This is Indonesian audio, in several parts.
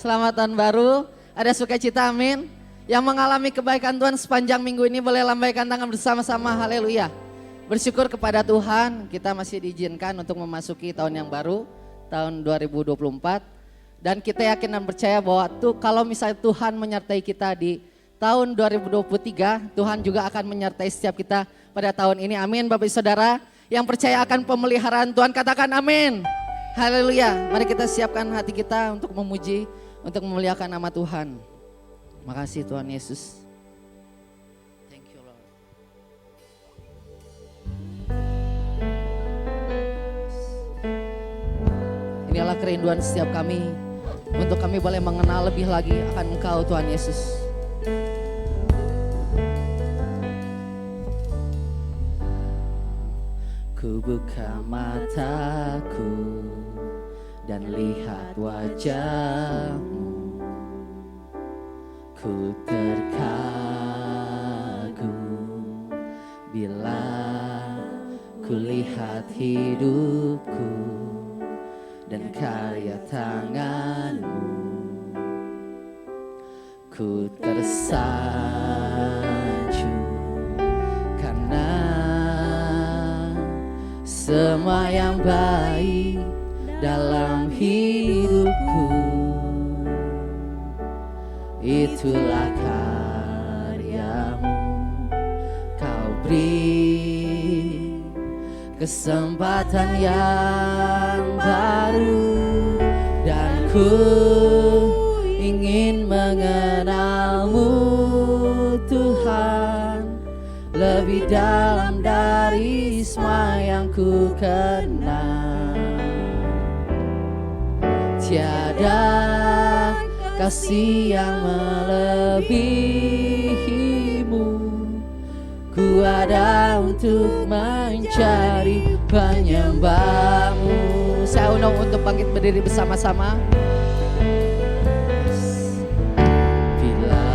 Selamat tahun baru, ada sukacita, amin. Yang mengalami kebaikan Tuhan sepanjang minggu ini boleh lambaikan tangan bersama-sama, haleluya. Bersyukur kepada Tuhan, kita masih diizinkan untuk memasuki tahun yang baru, tahun 2024. Dan kita yakin dan percaya bahwa kalau misalnya Tuhan menyertai kita di tahun 2023, Tuhan juga akan menyertai setiap kita pada tahun ini, amin. Bapak Ibu Saudara, yang percaya akan pemeliharaan Tuhan katakan amin. Haleluya, mari kita siapkan hati kita untuk memuji, untuk memuliakan nama Tuhan. Makasih Tuhan Yesus. Thank you Lord. Inilah kerinduan setiap kami, untuk kami boleh mengenal lebih lagi akan Engkau Tuhan Yesus. Ku buka mataku dan lihat wajah-Mu, ku terkagum bila ku lihat hidupku dan karya tangan-Mu. Ku tersanjung karena semua yang baik dalam hidupku, itulah karya-Mu. Kau beri kesempatan yang baru, dan ku ingin mengenal-Mu Tuhan, lebih dalam dari semua yang ku kenal. Tiada kasih yang melebihi-Mu, ku ada untuk mencari penyembah-Mu. Saya undang untuk bangkit berdiri bersama-sama. Bila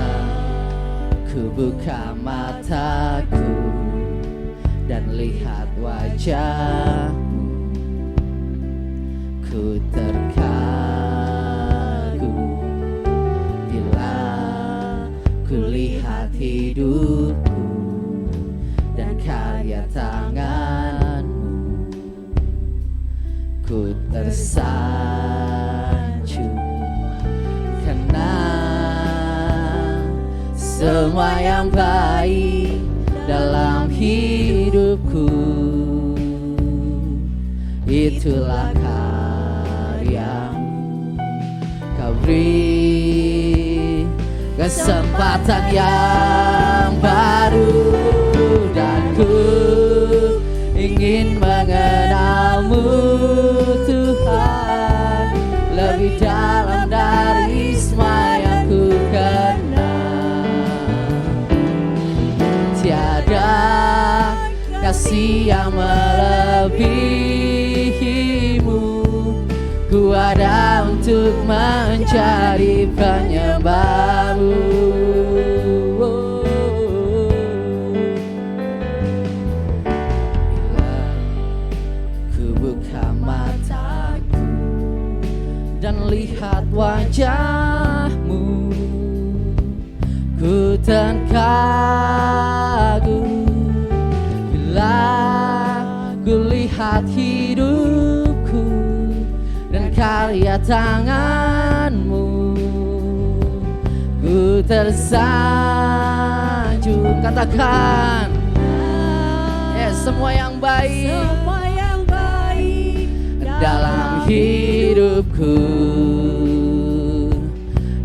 ku buka mataku dan lihat wajah-Mu, ku terkagum bila ku lihat hidupku dan karya tangan-Mu. Ku tersanjung karena semua yang baik dalam hidupku, itulah karya-Mu. Kau beri kesempatan yang baru, dan ku ingin mengenal-Mu Tuhan, lebih dalam dari semua yang ku kenal. Tiada kasih yang melebihi-Mu, ku ada untuk mencari penyembah-Mu. Bila ku buka mataku dan lihat wajah-Mu, ku terkagum bila ku lihat hidupku dan karya tangan-Mu. Ku tersanjung, katakan semua yang baik, dalam hidupku,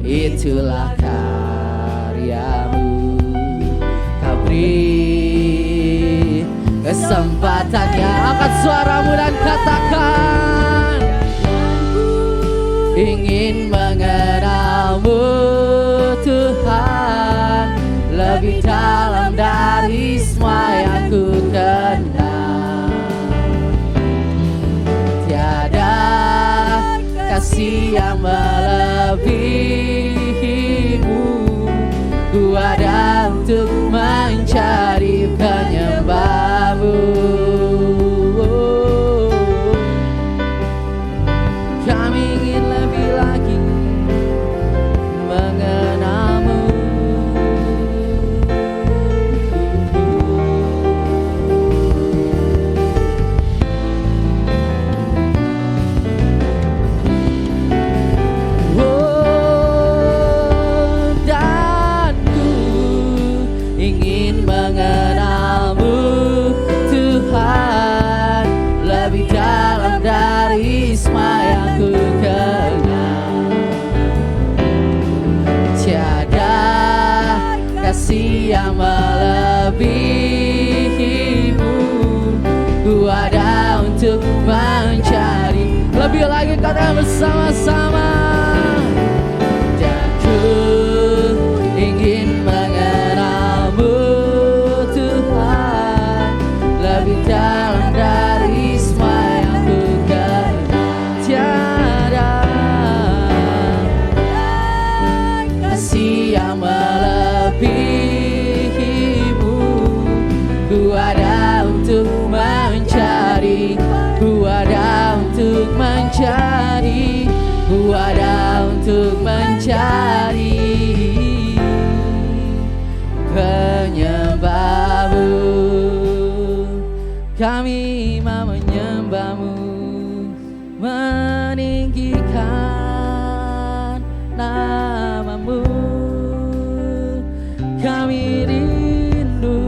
itulah karya-Mu. Kau beri kesempatan yang, angkat suaramu dan katakan, ingin mengenal-Mu Tuhan, lebih dalam dari semua yang ku kenal. Tiada kasih yang melebihi-Mu, ku ada untuk mencari penyembah-Mu. Kami ingin lebih lagi bersama-sama. Dan ku ingin mengenalmu Tuhan, lebih dalam dari semua yang ku kenal. Tiada kasih yang melebihimu. Ku ada untuk mencari, ku ada untuk mencari, ku ada untuk mencari penyembahmu. Kami mau menyembahmu, meninggikan namamu. Kami rindu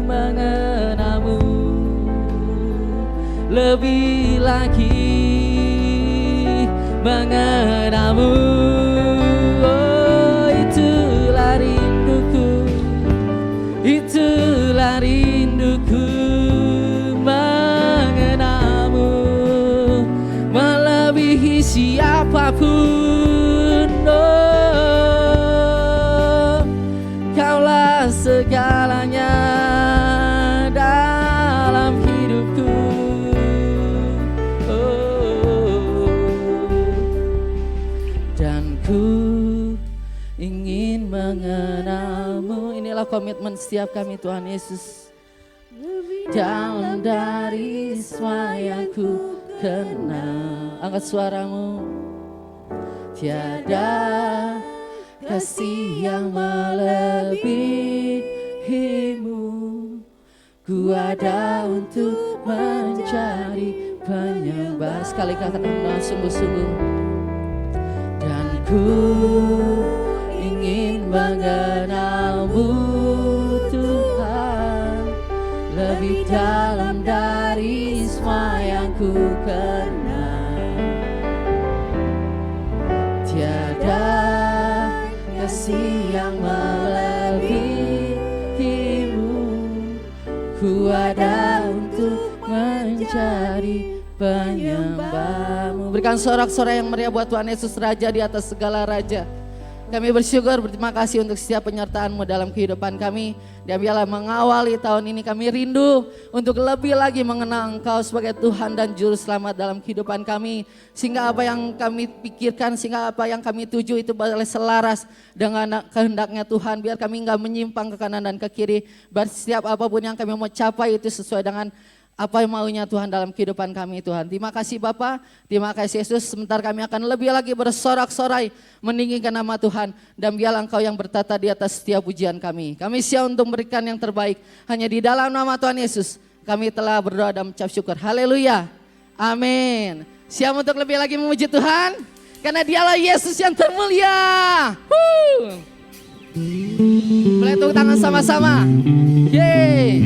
mengenalmu lebih lagi, mengenalmu. Oh, itulah rinduku, itulah rinduku, mengenalmu melebihi siapapun. Oh, kaulah segalanya dalam hidupku. Oh, dan ku ingin mengenalmu. Inilah komitmen setiap kami Tuhan Yesus. Dalam dari semua yang ku kenal. Angkat suaramu. Tiada kasih yang melebihimu. Ku ada untuk mencari penyembah. Sekali katakan dengan sungguh-sungguh. Dan ku ingin mengenalmu Tuhan, lebih dalam dari semua yang ku kenal. Tiada kasih yang melebihimu. Ku ada untuk mencari penyembahmu. Berikan sorak-sorai yang meriah buat Tuhan Yesus, Raja di atas segala raja. Kami bersyukur, berterima kasih untuk setiap penyertaan-Mu dalam kehidupan kami. Dan biarlah mengawali tahun ini kami rindu untuk lebih lagi mengenal Engkau sebagai Tuhan dan Juru Selamat dalam kehidupan kami. Sehingga apa yang kami pikirkan, sehingga apa yang kami tuju itu boleh selaras dengan kehendaknya Tuhan. Biar kami enggak menyimpang ke kanan dan ke kiri. Biar setiap apapun yang kami mau capai itu sesuai dengan apa yang maunya Tuhan dalam kehidupan kami Tuhan. Terima kasih Bapa, terima kasih Yesus. Sebentar kami akan lebih lagi bersorak-sorai meninggikan nama Tuhan. Dan biarlah Engkau yang bertata di atas setiap pujian kami. Kami siap untuk memberikan yang terbaik. Hanya di dalam nama Tuhan Yesus kami telah berdoa dan mengucap syukur. Haleluya, amin. Siap untuk lebih lagi memuji Tuhan? Karena Dialah Yesus yang termulia. Boleh tepuk tangan sama-sama. Yeay.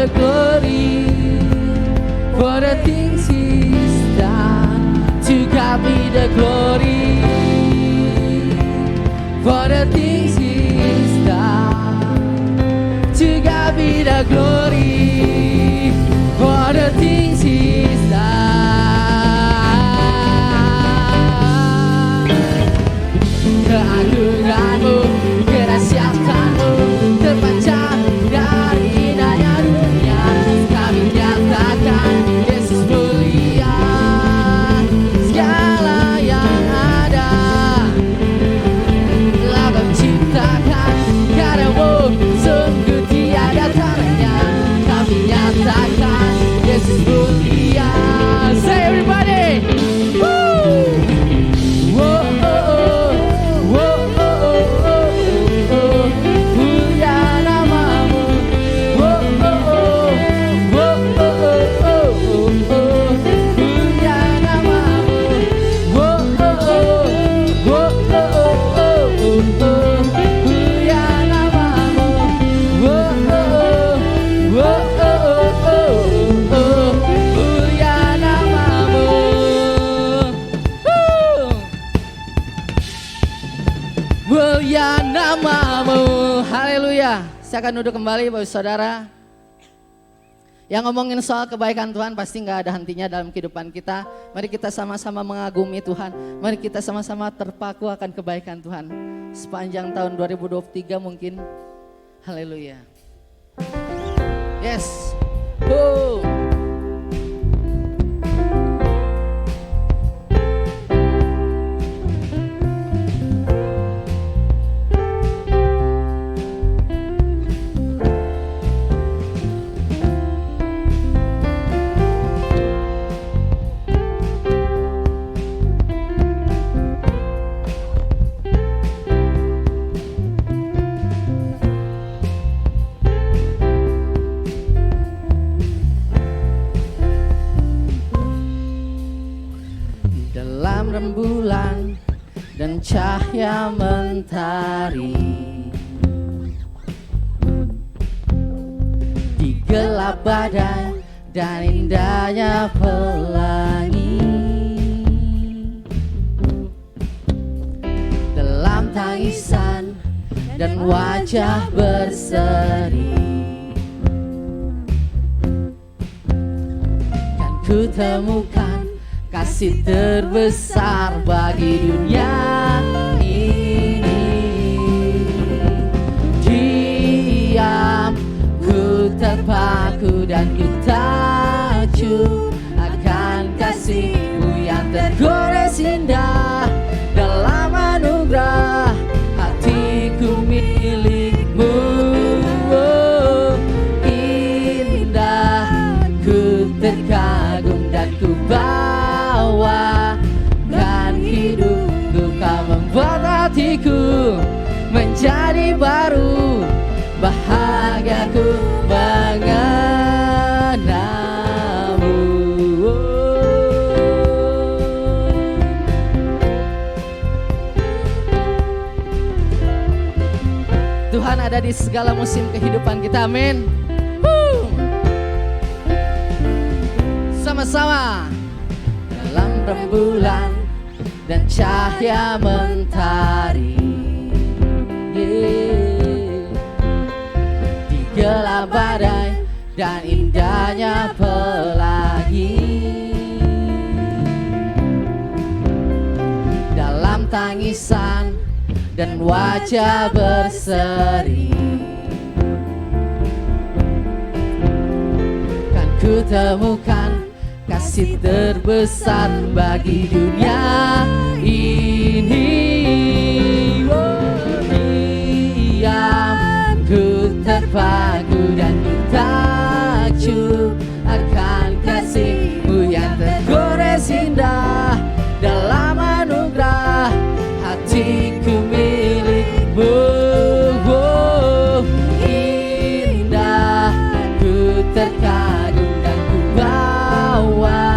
the glory for the things He's done. To God be the glory for the things He's done. To God be the glory for the things He's done. Keagungan-Mu, kerahsiaan-Mu terpancar dari indahnya dunia. Kami nyatakan Yesus mulia, segala yang ada telah menciptakan karya-Mu, sungguh tiada taranya. Kami nyatakan Yesus mulia. Say everybody, woo! Whoa, oh, oh. Whoa, oh, oh, oh, oh. Mulia namamu. Whoa, oh, oh. Whoa, oh, oh, oh, oh. Mulia namamu. Whoa, oh, oh. Whoa, oh, oh, oh, oh. Mulia namamu. Whoa, oh, oh. Whoa, oh, oh, oh, oh. Mulia namamu. Woo! Mulia namamu. Haleluya. Saya akan duduk kembali Bapak Saudara. Yang ngomongin soal kebaikan Tuhan pasti gak ada hentinya dalam kehidupan kita. Mari kita sama-sama mengagumi Tuhan. Mari kita sama-sama terpaku akan kebaikan Tuhan. Sepanjang tahun 2023 mungkin. Haleluya. Yes. Dalam rembulan dan cahaya mentari, di gelap badai dan indahnya pelangi, dalam tangisan dan wajah berseri, kan ku temukan kasih terbesar bagi dunia ini. Diam, ku terpaku dan ku takjub akan kasih-Mu yang tergores indah. Dalam anugerah hatiku milik-Mu, oh, indah, ku terkagum dan ku bawakan hidupku. Kau membuat hatiku menjadi baru, bahagiaku mengenalmu. Tuhan ada di segala musim kehidupan kita, amin. Sama-sama. Dalam rembulan dan cahaya mentari, di gelap badai dan indahnya pelangi, dalam tangisan dan wajah berseri, kan ku temukan kasih terbesar bagi dunia ini. Oh, diam, ku terpaku dan ku takjub akan kasih-Mu yang tergores indah. Dalam anugerah hatiku milik-Mu, oh, indah, ku terkagum dan ku bawakan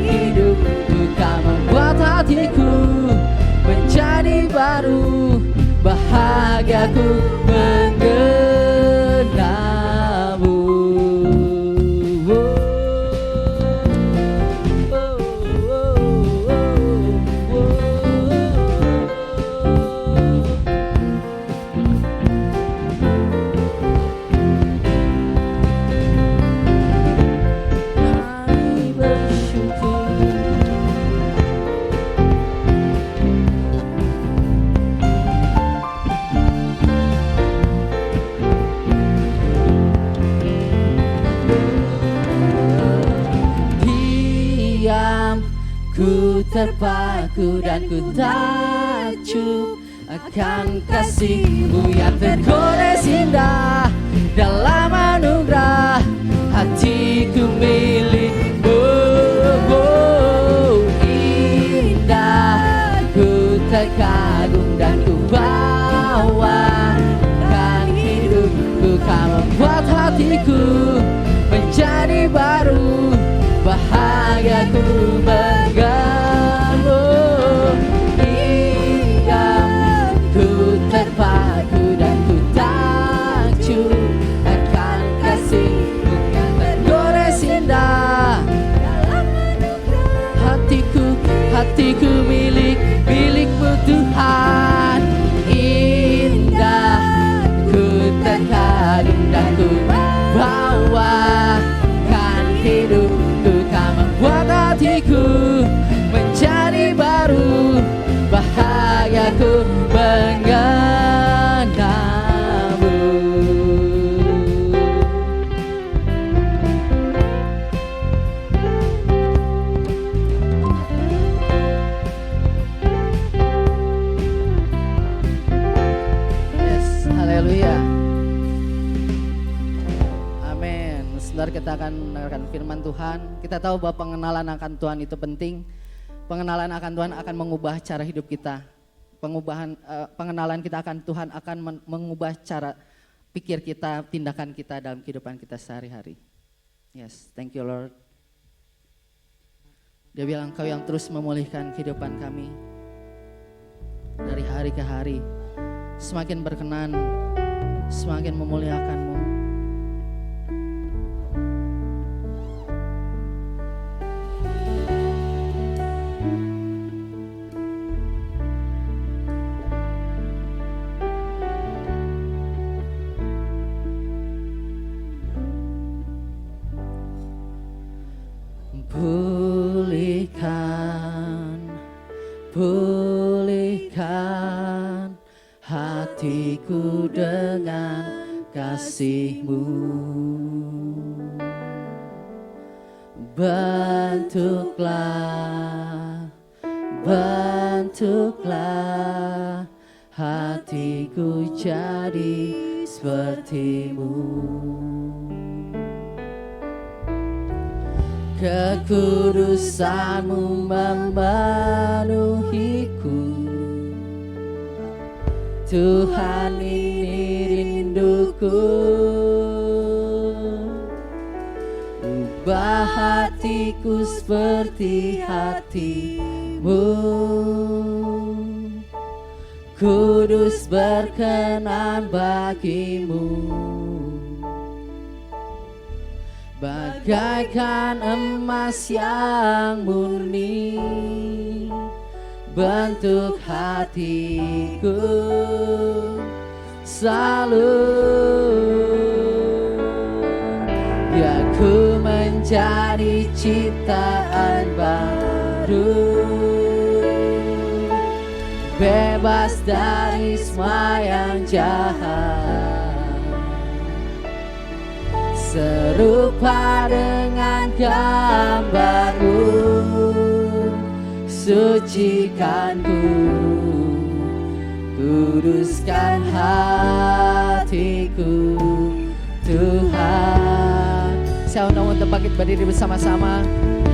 hidupku. Kau membuat hatiku menjadi baru, bahagiaku mengenalmu. diam, ku terpaku dan ku takjub akan kasih-Mu yang tergores indah. Dalam anugerah hatiku milik-Mu, indah, ku terkagum dan ku bawakan hidupku. Kau membuat hatiku menjadi baru, bahagiaku mengganggu. Indah, ku terpaku dan ku takjub akan kasih-Mu yang tergores indah. Hatiku milik-Mu Tuhan. Indah, ku terkagum dan ku bawakan hidupku. Kau membuat hatiku menjadi baru, bahagiaku mengenal-Mu. Yes, haleluya. Amin. Saudara, kita akan mendengarkan firman Tuhan. Kita tahu bahwa pengenalan akan Tuhan itu penting. Pengenalan akan Tuhan akan mengubah cara hidup kita. Pengenalan kita akan Tuhan akan mengubah cara pikir kita, tindakan kita dalam kehidupan kita sehari-hari. Yes, thank you Lord. Dia bilang, Kau yang terus memulihkan kehidupan kami dari hari ke hari. Semakin berkenan, semakin memuliakan-Mu. Pulihkan hatiku dengan kasih-Mu. Bentuklah hatiku jadi seperti-Mu. Kekudusan-Mu memenuhiku. Tuhan, ini rinduku. Ubah hatiku seperti hati-Mu. Kudus berkenan bagi-Mu. Bagaikan emas yang murni, bentuk hatiku selalu. Ya, ku menjadi ciptaan baru, bebas dari semua yang jahat. Serupa dengan gambar-Mu, sucikanku, kuduskan hatiku, Tuhan. Saya undang untuk bangkit berdiri bersama-sama.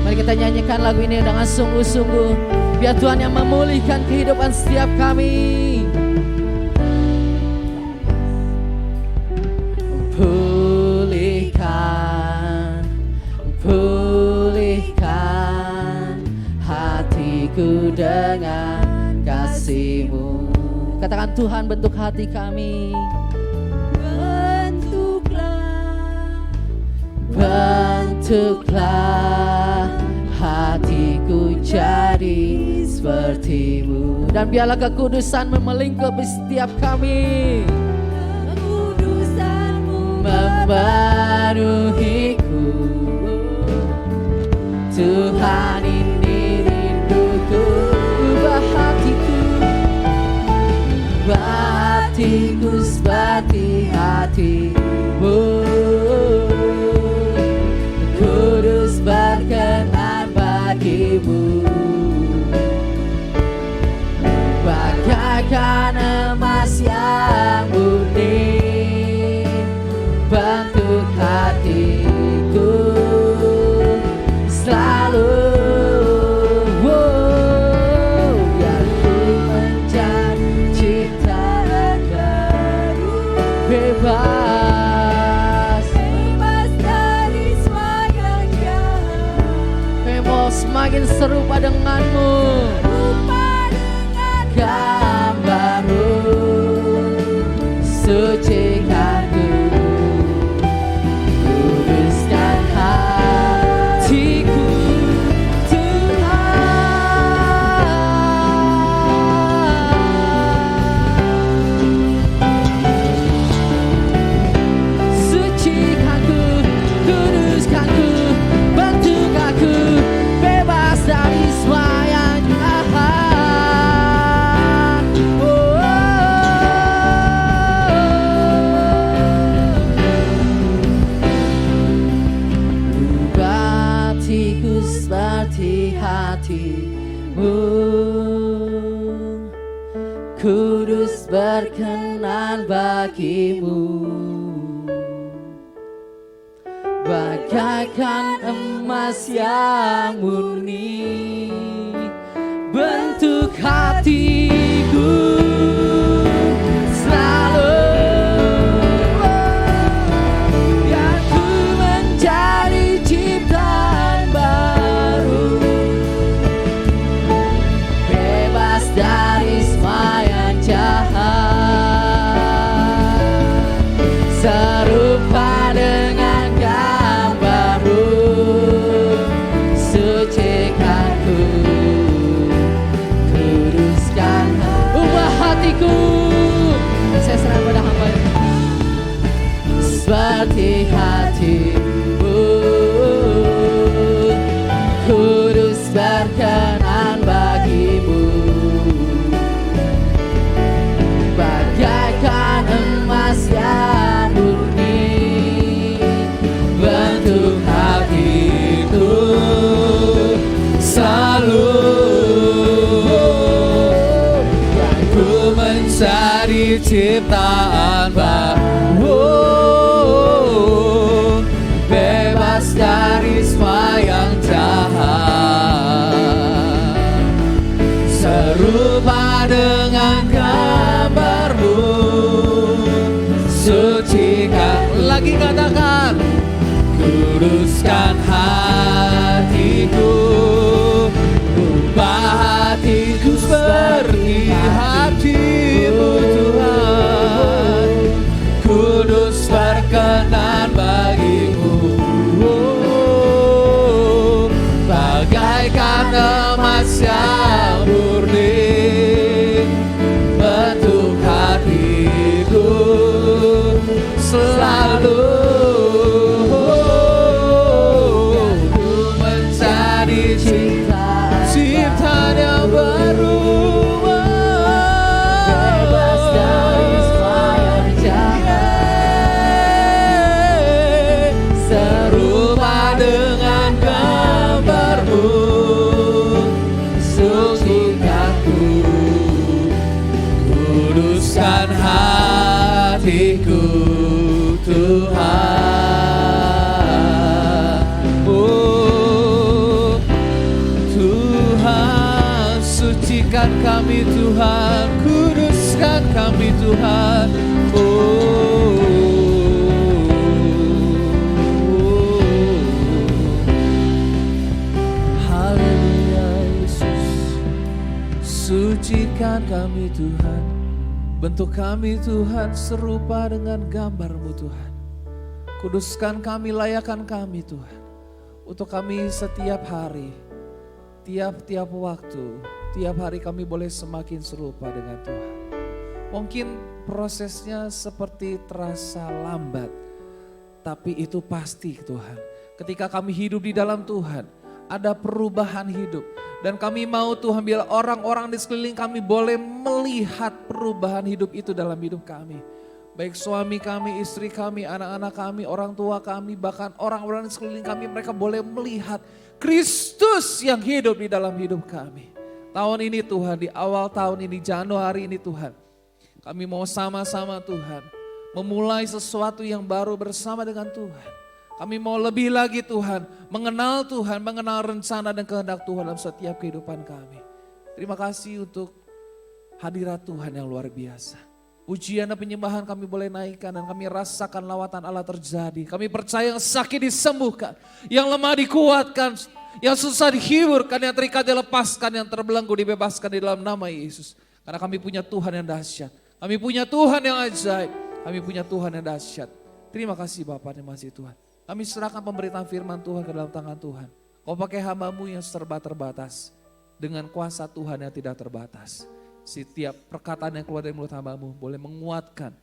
Mari kita nyanyikan lagu ini dengan sungguh-sungguh. Biar Tuhan yang memulihkan kehidupan setiap kami. Pulihkan hatiku dengan kasih-Mu. Katakan, Tuhan, bentuk hati kami. Bentuklah hatiku jadi seperti-Mu. Dan biarlah kekudusan melingkupi setiap kami. Kekudusan-Mu memenuhiku. Tuhan, ini rinduku. Ubah hatiku seperti hati-Mu. Kudus berkenan bagi bagimu. Bagaikan emas yang murni bentuk hatiku selalu. Biar ku menjadi ciptaan baru, bebas dari semua yang jahat. Semakin serupa denganmu, gambarmu, sucikan ku, kuduskan hatiku, Tuhan. Sucikan ku, kuduskan ku, bentuk aku bebas dari semua yang jahat. Ubah hatiku seperti hatimu, kudus berkenan bagimu. Bagaikan emas yang murni bentuk hatiku selalu. Biar ku menjadi ciptaan baru, bebas dari semua yang jahat, serupa dengan gambarmu, sucikan ku, kuduskan ubah hatiku. Saya serah pada hamba seperti hatimu, kudus berkenan bagimu. Bagaikan emas yang murni bentuk hatiku selalu. Yang ku mencari ciptaan baru, bebas dari semua yang jahat, serupa dengan gambarmu, sucikan. Lagi katakan, kuduskan hatiku, ubah hatiku seperti hatimu Tuhan, kudus berkenan bagimu. Bagaikan emas yang murni bentuk hatiku selalu. Ku mencari ciptaan yang baru, bebas dari semua yang jahat, serupa dengan gambarmu, sucikan ku, kuduskan hatiku Tuhan. Oh Tuhan, sucikan kami Tuhan, kuduskan kami Tuhan. Haleluya Yesus, sucikan kami Tuhan, bentuk kami Tuhan serupa dengan gambar-Mu Tuhan. Kuduskan kami, layakkan kami Tuhan, untuk kami setiap hari, tiap-tiap waktu, tiap hari kami boleh semakin serupa dengan Tuhan. Mungkin prosesnya seperti terasa lambat, tapi itu pasti Tuhan. Ketika kami hidup di dalam Tuhan, ada perubahan hidup. Dan kami mau Tuhan biar orang-orang di sekeliling kami boleh melihat perubahan hidup itu dalam hidup kami. Baik suami kami, istri kami, anak-anak kami, orang tua kami, bahkan orang-orang di sekeliling kami, mereka boleh melihat Kristus yang hidup di dalam hidup kami. Tahun ini Tuhan, di awal tahun ini, Januari ini Tuhan, kami mau sama-sama Tuhan, memulai sesuatu yang baru bersama dengan Tuhan. Kami mau lebih lagi Tuhan, mengenal Tuhan, mengenal rencana dan kehendak Tuhan dalam setiap kehidupan kami. Terima kasih untuk hadirat Tuhan yang luar biasa. Pujian dan penyembahan kami boleh naikkan dan kami rasakan lawatan Allah terjadi. Kami percaya yang sakit disembuhkan, yang lemah dikuatkan, yang susah dihiburkan, yang terikat dilepaskan, yang terbelenggu dibebaskan di dalam nama Yesus. Karena kami punya Tuhan yang dahsyat, kami punya Tuhan yang ajaib, kami punya Tuhan yang dahsyat. Terima kasih Bapak, terima kasih Tuhan. Kami serahkan pemberitaan firman Tuhan ke dalam tangan Tuhan. Kau pakai hamba-Mu yang serba terbatas dengan kuasa Tuhan yang tidak terbatas. Setiap perkataan yang keluar dari mulut hamba-Mu boleh menguatkan,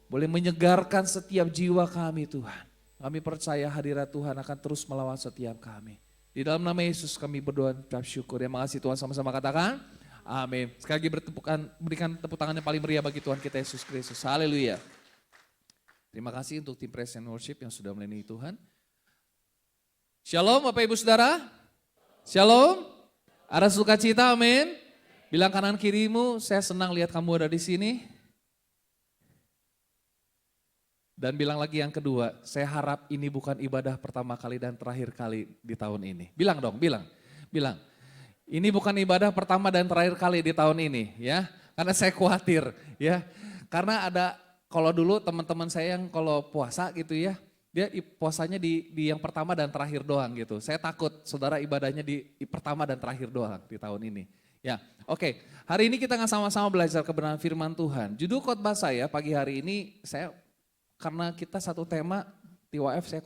boleh menyegarkan setiap jiwa kami Tuhan. Kami percaya hadirat Tuhan akan terus melawan setiap kami. Di dalam nama Yesus kami berdoa dan ucap syukur. Terima kasih Tuhan, sama-sama katakan amin. Sekali lagi berikan tepuk tangan yang paling meriah bagi Tuhan kita Yesus Kristus. Haleluya. Terima kasih untuk tim Praise and Worship yang sudah melayani Tuhan. Shalom Bapak Ibu Saudara. Shalom. Ada sukacita, amin. Bilang kanan kirimu, saya senang lihat kamu ada di sini. Dan bilang lagi yang kedua, saya harap ini bukan ibadah pertama kali dan terakhir kali di tahun ini. Bilang dong, bilang. Ini bukan ibadah pertama dan terakhir kali di tahun ini ya. Karena saya khawatir ya. Karena ada, kalau dulu teman-teman saya yang kalau puasa gitu ya, dia puasanya di yang pertama dan terakhir doang gitu. Saya takut saudara ibadahnya di pertama dan terakhir doang di tahun ini. Ya, oke. Hari ini kita akan sama-sama belajar kebenaran firman Tuhan. Judul khotbah saya pagi hari ini, karena kita satu tema, TWF saya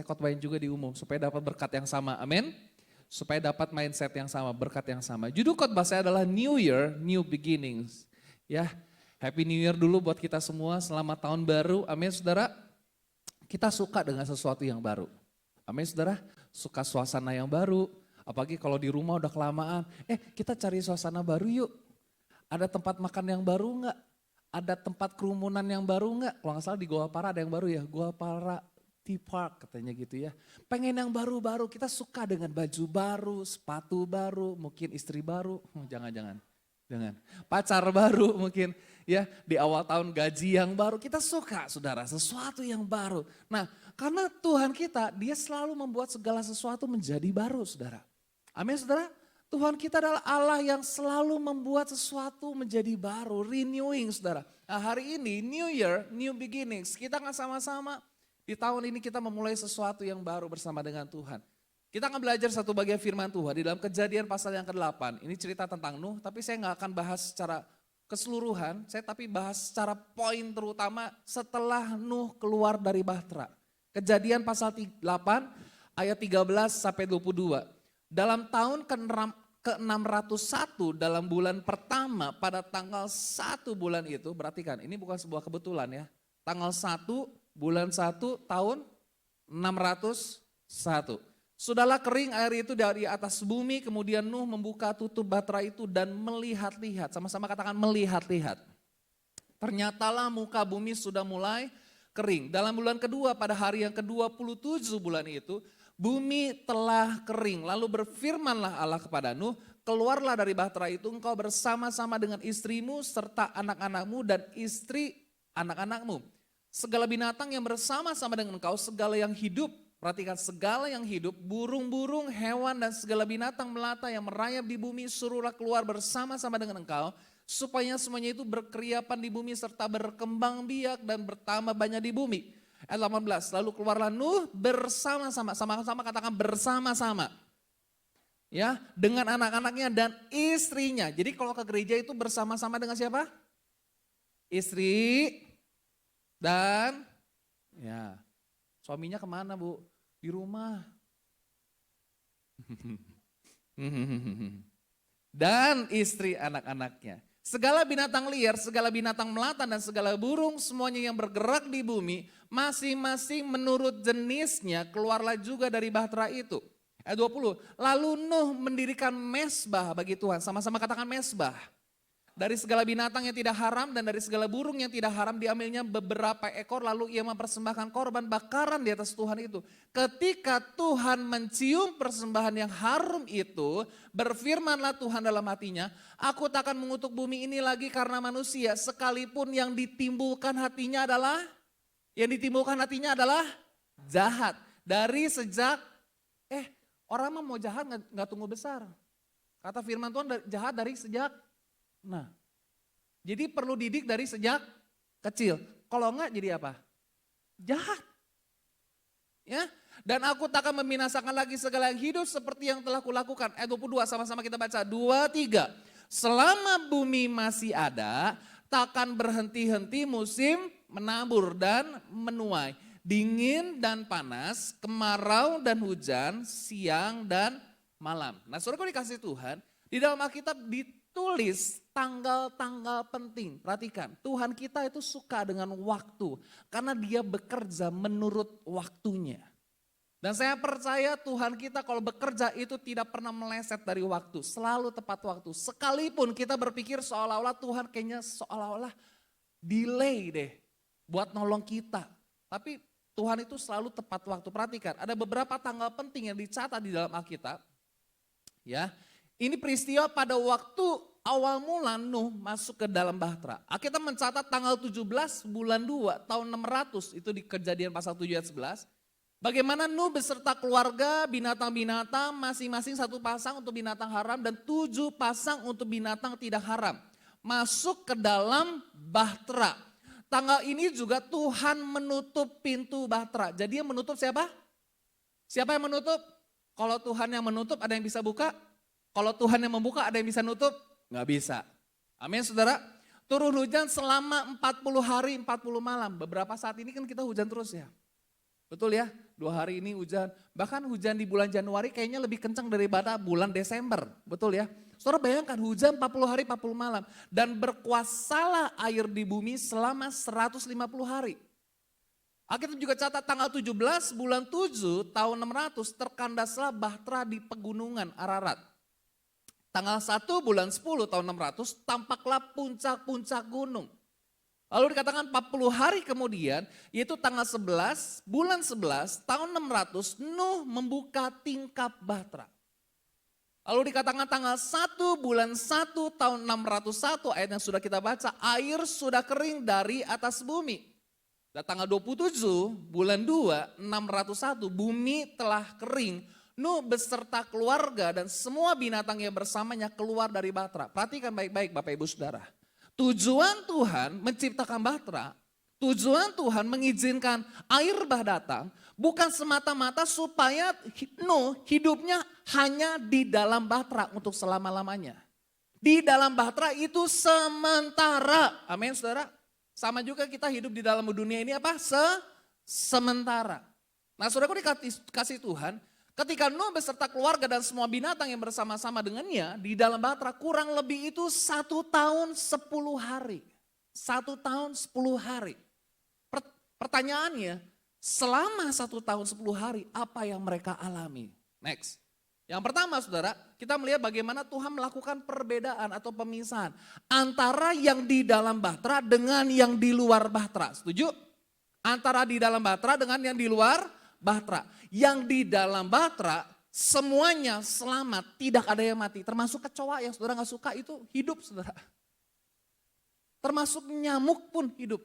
khotbahin juga di umum supaya dapat berkat yang sama, amin. Supaya dapat mindset yang sama, berkat yang sama. Judul khotbah saya adalah New Year, New Beginnings. Ya, Happy New Year dulu buat kita semua, selamat tahun baru, amin saudara. Kita suka dengan sesuatu yang baru, amin saudara. Suka suasana yang baru. Apalagi kalau di rumah udah kelamaan, kita cari suasana baru yuk. Ada tempat makan yang baru enggak? Ada tempat kerumunan yang baru enggak? Kalau nggak salah di Goa Para ada yang baru ya, Goa Para Tea Park katanya gitu ya. Pengen yang baru-baru, kita suka dengan baju baru, sepatu baru, mungkin istri baru, jangan. Pacar baru mungkin ya, di awal tahun gaji yang baru, kita suka saudara, sesuatu yang baru. Nah karena Tuhan kita, dia selalu membuat segala sesuatu menjadi baru saudara. Amin saudara, Tuhan kita adalah Allah yang selalu membuat sesuatu menjadi baru, renewing saudara. Nah hari ini New Year, New Beginnings, kita akan sama-sama di tahun ini kita memulai sesuatu yang baru bersama dengan Tuhan. Kita akan belajar satu bagian firman Tuhan di dalam Kejadian pasal yang ke-8. Ini cerita tentang Nuh, tapi saya nggak akan bahas secara keseluruhan, saya tapi bahas secara poin terutama setelah Nuh keluar dari bahtera. Kejadian pasal 8 ayat 13 sampai 22. Dalam tahun ke-601 dalam bulan pertama pada tanggal 1 bulan itu, perhatikan ini bukan sebuah kebetulan ya. Tanggal 1 bulan 1 tahun 601. Sudahlah kering air itu dari atas bumi, kemudian Nuh membuka tutup bahtera itu dan melihat-lihat. Sama-sama katakan melihat-lihat. Ternyatalah muka bumi sudah mulai kering. Dalam bulan kedua pada hari yang ke-27 bulan itu, bumi telah kering. Lalu berfirmanlah Allah kepada Nuh, keluarlah dari bahtera itu engkau bersama-sama dengan istrimu serta anak-anakmu dan istri anak-anakmu. Segala binatang yang bersama-sama dengan engkau, segala yang hidup, perhatikan segala yang hidup, burung-burung, hewan dan segala binatang melata yang merayap di bumi, suruhlah keluar bersama-sama dengan engkau, supaya semuanya itu berkeriapan di bumi serta berkembang biak dan bertambah banyak di bumi. Ayat 18, lalu keluarlah Nuh bersama-sama, sama-sama katakan bersama-sama. Ya, dengan anak-anaknya dan istrinya. Jadi kalau ke gereja itu bersama-sama dengan siapa? Istri dan ya. Suaminya kemana Bu? Di rumah. Dan istri anak-anaknya. Segala binatang liar, segala binatang melata dan segala burung semuanya yang bergerak di bumi, masing-masing menurut jenisnya keluarlah juga dari bahtera itu. Ayat 20, lalu Nuh mendirikan mesbah bagi Tuhan, sama-sama katakan mesbah. dari segala binatang yang tidak haram dan dari segala burung yang tidak haram diambilnya beberapa ekor lalu ia mempersembahkan korban bakaran di atas Tuhan itu. Ketika Tuhan mencium persembahan yang harum itu, berfirmanlah Tuhan dalam hatinya, aku tak akan mengutuk bumi ini lagi karena manusia, sekalipun yang ditimbulkan hatinya adalah jahat. Dari sejak, orang mah mau jahat nggak tunggu besar. Kata firman Tuhan jahat dari sejak. Nah, jadi perlu didik dari sejak kecil. Kalau enggak jadi apa? Jahat. Ya, dan aku tak akan membinasakan lagi segala yang hidup seperti yang telah kulakukan. Ayat 22 sama-sama kita baca. 2, 3. Selama bumi masih ada, takkan berhenti-henti musim menabur dan menuai. Dingin dan panas, kemarau dan hujan, siang dan malam. Nah, saudaraku dikasih Tuhan, di dalam Alkitab ditulis tanggal-tanggal penting. Perhatikan, Tuhan kita itu suka dengan waktu karena dia bekerja menurut waktunya. Dan saya percaya Tuhan kita kalau bekerja itu tidak pernah meleset dari waktu, selalu tepat waktu. Sekalipun kita berpikir seolah-olah Tuhan kayaknya seolah-olah delay deh buat nolong kita. Tapi Tuhan itu selalu tepat waktu. Perhatikan, ada beberapa tanggal penting yang dicatat di dalam Alkitab. Ya, ini peristiwa pada waktu awal mula Nuh masuk ke dalam bahtera. Alkitab mencatat tanggal 17 bulan 2 tahun 600 itu di Kejadian pasal 7 ayat 11. Bagaimana Nuh beserta keluarga, binatang-binatang, masing-masing satu pasang untuk binatang haram dan 7 pasang untuk binatang tidak haram. Masuk ke dalam bahtera. Tanggal ini juga Tuhan menutup pintu bahtera. Jadi yang menutup siapa? Siapa yang menutup? Kalau Tuhan yang menutup ada yang bisa buka? Kalau Tuhan yang membuka ada yang bisa nutup? Nggak bisa. Amin saudara. Turun hujan selama 40 hari 40 malam. Beberapa saat ini kan kita hujan terus ya. Betul ya, 2 hari ini hujan. Bahkan hujan di bulan Januari kayaknya lebih kencang daripada bulan Desember. Betul ya. Saudara bayangkan hujan 40 hari 40 malam. Dan berkuasalah air di bumi selama 150 hari. Alkitab juga catat tanggal 17 bulan 7 tahun 600 terkandaslah bahtera di pegunungan Ararat. Tanggal 1 bulan 10 tahun 600 tampaklah puncak-puncak gunung. Lalu dikatakan 40 hari kemudian yaitu tanggal 11 bulan 11 tahun 600 Nuh membuka tingkap bahtera. Lalu dikatakan tanggal 1 bulan 1 tahun 601 ayat yang sudah kita baca air sudah kering dari atas bumi. Dan tanggal 27 bulan 2 601 bumi telah kering. Nuh beserta keluarga dan semua binatang yang bersamanya keluar dari bahtera. Perhatikan baik-baik Bapak Ibu Saudara. Tujuan Tuhan menciptakan bahtera, tujuan Tuhan mengizinkan air bah datang bukan semata-mata supaya Nuh hidupnya hanya di dalam bahtera untuk selama-lamanya. Di dalam bahtera itu sementara. Amin saudara. Sama juga kita hidup di dalam dunia ini apa? Sementara. Nah saudaraku dikasih Tuhan, ketika Nuh beserta keluarga dan semua binatang yang bersama-sama dengannya di dalam bahtera kurang lebih itu 1 tahun 10 hari. 1 tahun 10 hari. Pertanyaannya, selama 1 tahun 10 hari apa yang mereka alami? Next. Yang pertama saudara, kita melihat bagaimana Tuhan melakukan perbedaan atau pemisahan antara yang di dalam bahtera dengan yang di luar bahtera. Setuju? Antara di dalam bahtera dengan yang di luar bahtera. Yang di dalam bahtera semuanya selamat, tidak ada yang mati. Termasuk kecoa yang saudara gak suka itu hidup saudara. Termasuk nyamuk pun hidup.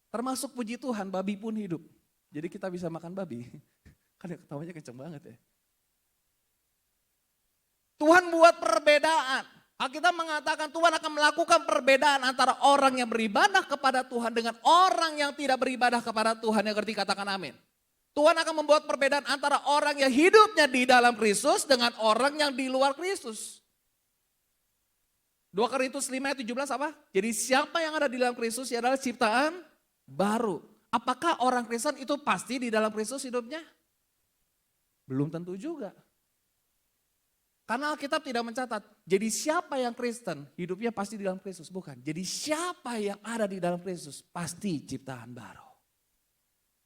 Termasuk puji Tuhan babi pun hidup. Jadi kita bisa makan babi. Kan ya ketawanya kenceng banget ya. Tuhan buat perbedaan. Alkitab mengatakan Tuhan akan melakukan perbedaan antara orang yang beribadah kepada Tuhan dengan orang yang tidak beribadah kepada Tuhan. Yang ngerti katakan amin. Tuhan akan membuat perbedaan antara orang yang hidupnya di dalam Kristus dengan orang yang di luar Kristus. 2 Korintus 5 ayat 17 apa? Jadi siapa yang ada di dalam Kristus adalah ciptaan baru. Apakah orang Kristen itu pasti di dalam Kristus hidupnya? Belum tentu juga. Karena Alkitab tidak mencatat, jadi siapa yang Kristen hidupnya pasti di dalam Kristus, bukan. Jadi siapa yang ada di dalam Kristus pasti ciptaan baru.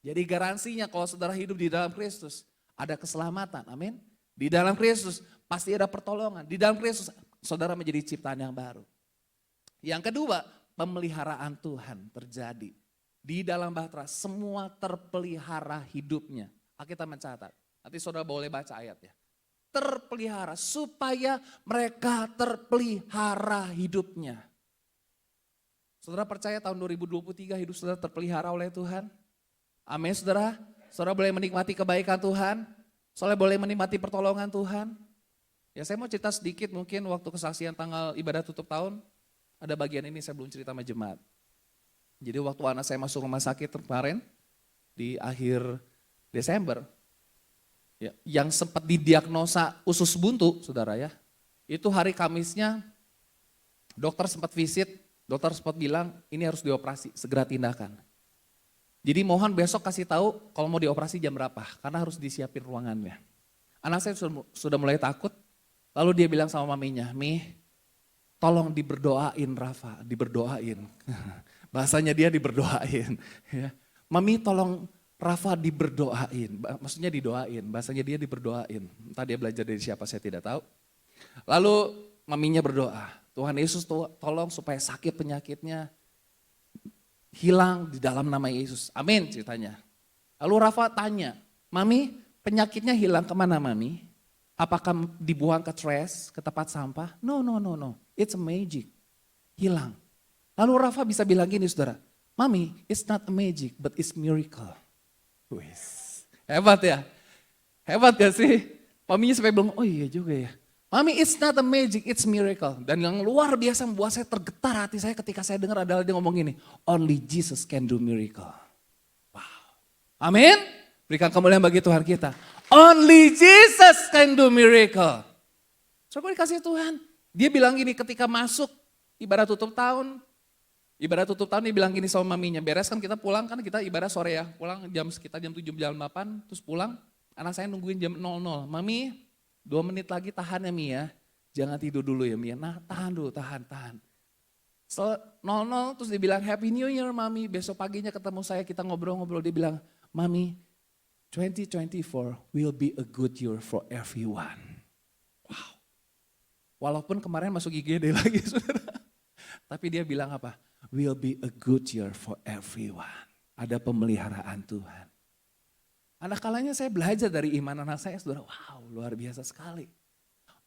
Jadi garansinya kalau saudara hidup di dalam Kristus ada keselamatan, amin. Di dalam Kristus pasti ada pertolongan, di dalam Kristus saudara menjadi ciptaan yang baru. Yang kedua, pemeliharaan Tuhan terjadi. Di dalam bahtera semua terpelihara hidupnya. Alkitab mencatat. Nanti saudara boleh baca ayatnya. Terpelihara supaya mereka terpelihara hidupnya. Saudara percaya tahun 2023 hidup saudara terpelihara oleh Tuhan? Amin saudara. Saudara boleh menikmati kebaikan Tuhan. Saudara boleh menikmati pertolongan Tuhan. Ya saya mau cerita sedikit mungkin waktu kesaksian tanggal ibadah tutup tahun. Ada bagian ini saya belum cerita sama jemaat. Jadi waktu anak saya masuk rumah sakit kemarin di akhir Desember. Ya, yang sempat didiagnosa usus buntu saudara ya. Itu hari Kamisnya dokter sempat visit. Dokter sempat bilang ini harus dioperasi, segera tindakan. Jadi mohon besok kasih tahu kalau mau dioperasi jam berapa, karena harus disiapin ruangannya. Anak saya sudah mulai takut, lalu dia bilang sama maminya, Mi, tolong diberdoain Rafa, diberdoain. Bahasanya dia diberdoain. Ya. Mami tolong Rafa diberdoain, maksudnya didoain, bahasanya dia diberdoain. Entah dia belajar dari siapa saya tidak tahu. Lalu maminya berdoa. Tuhan Yesus tolong supaya sakit penyakitnya hilang di dalam nama Yesus. Amin ceritanya. Lalu Rafa tanya, Mami penyakitnya hilang kemana Mami? Apakah dibuang ke trash, ke tempat sampah? No. It's a magic. Hilang. Lalu Rafa bisa bilang gini saudara, Mami it's not a magic but it's miracle. Wis. Hebat ya? Hebat gak sih? Maminya sampai bilang, oh iya juga ya. Mami, it's not a magic, it's miracle. Dan yang luar biasa membuat saya tergetar hati saya ketika saya dengar adalah dia ngomong gini, only Jesus can do miracle. Wow. Amin. Berikan kemuliaan bagi Tuhan kita. Only Jesus can do miracle. Coba dikasih Tuhan. Dia bilang gini ketika masuk ibadah tutup tahun. Ibadah tutup tahun dia bilang gini sama maminya, beres kan kita pulang kan kita ibadah sore ya. Pulang jam sekitar jam 7, jam 8, terus pulang. Anak saya nungguin jam 00. Mami, 2 menit lagi tahan ya Mi ya. Jangan tidur dulu ya Mi ya. Nah tahan dulu, tahan. So 00 terus dia bilang Happy New Year Mami. Besok paginya ketemu saya kita ngobrol-ngobrol. Dia bilang Mami 2024 will be a good year for everyone. Wow. Walaupun kemarin masuk IGD lagi saudara. Tapi dia bilang apa? Will be a good year for everyone. Ada pemeliharaan Tuhan. Anak kalanya saya belajar dari iman anak saya, saudara, wow luar biasa sekali.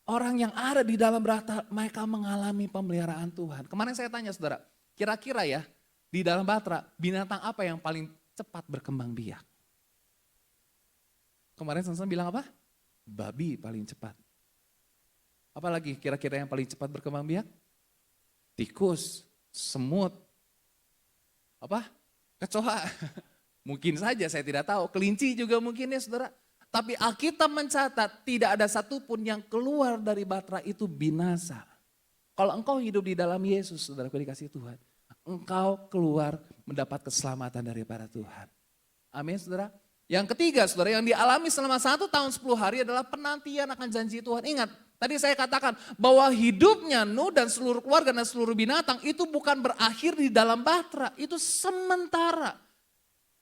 Orang yang ada di dalam bahtera, mereka mengalami pemeliharaan Tuhan. Kemarin saya tanya saudara, kira-kira ya di dalam bahtera, binatang apa yang paling cepat berkembang biak? Kemarin Sansan bilang apa? Babi paling cepat. Apalagi kira-kira yang paling cepat berkembang biak? Tikus, semut, apa? Kecoa. Mungkin saja saya tidak tahu, kelinci juga mungkin ya saudara. Tapi Alkitab mencatat tidak ada satupun yang keluar dari bahtera itu binasa. Kalau engkau hidup di dalam Yesus, saudara dikasih Tuhan. Engkau keluar mendapat keselamatan daripada Tuhan. Amin saudara. Yang ketiga saudara yang dialami selama 1 tahun 10 hari adalah penantian akan janji Tuhan. Ingat tadi saya katakan bahwa hidupnya Nuh dan seluruh keluarga dan seluruh binatang itu bukan berakhir di dalam bahtera. Itu sementara.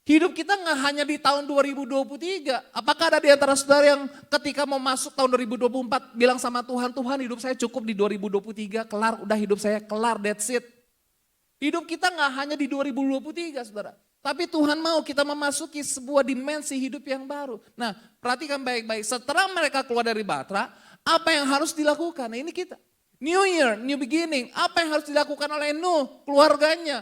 Hidup kita nggak hanya di tahun 2023. Apakah ada di antara saudara yang ketika mau masuk tahun 2024 bilang sama Tuhan, Tuhan hidup saya cukup di 2023, kelar, udah hidup saya kelar, that's it. Hidup kita nggak hanya di 2023 saudara. Tapi Tuhan mau kita memasuki sebuah dimensi hidup yang baru. Nah perhatikan baik-baik, setelah mereka keluar dari bahtera, apa yang harus dilakukan? Nah, ini kita. New year, new beginning, apa yang harus dilakukan oleh Nuh, keluarganya.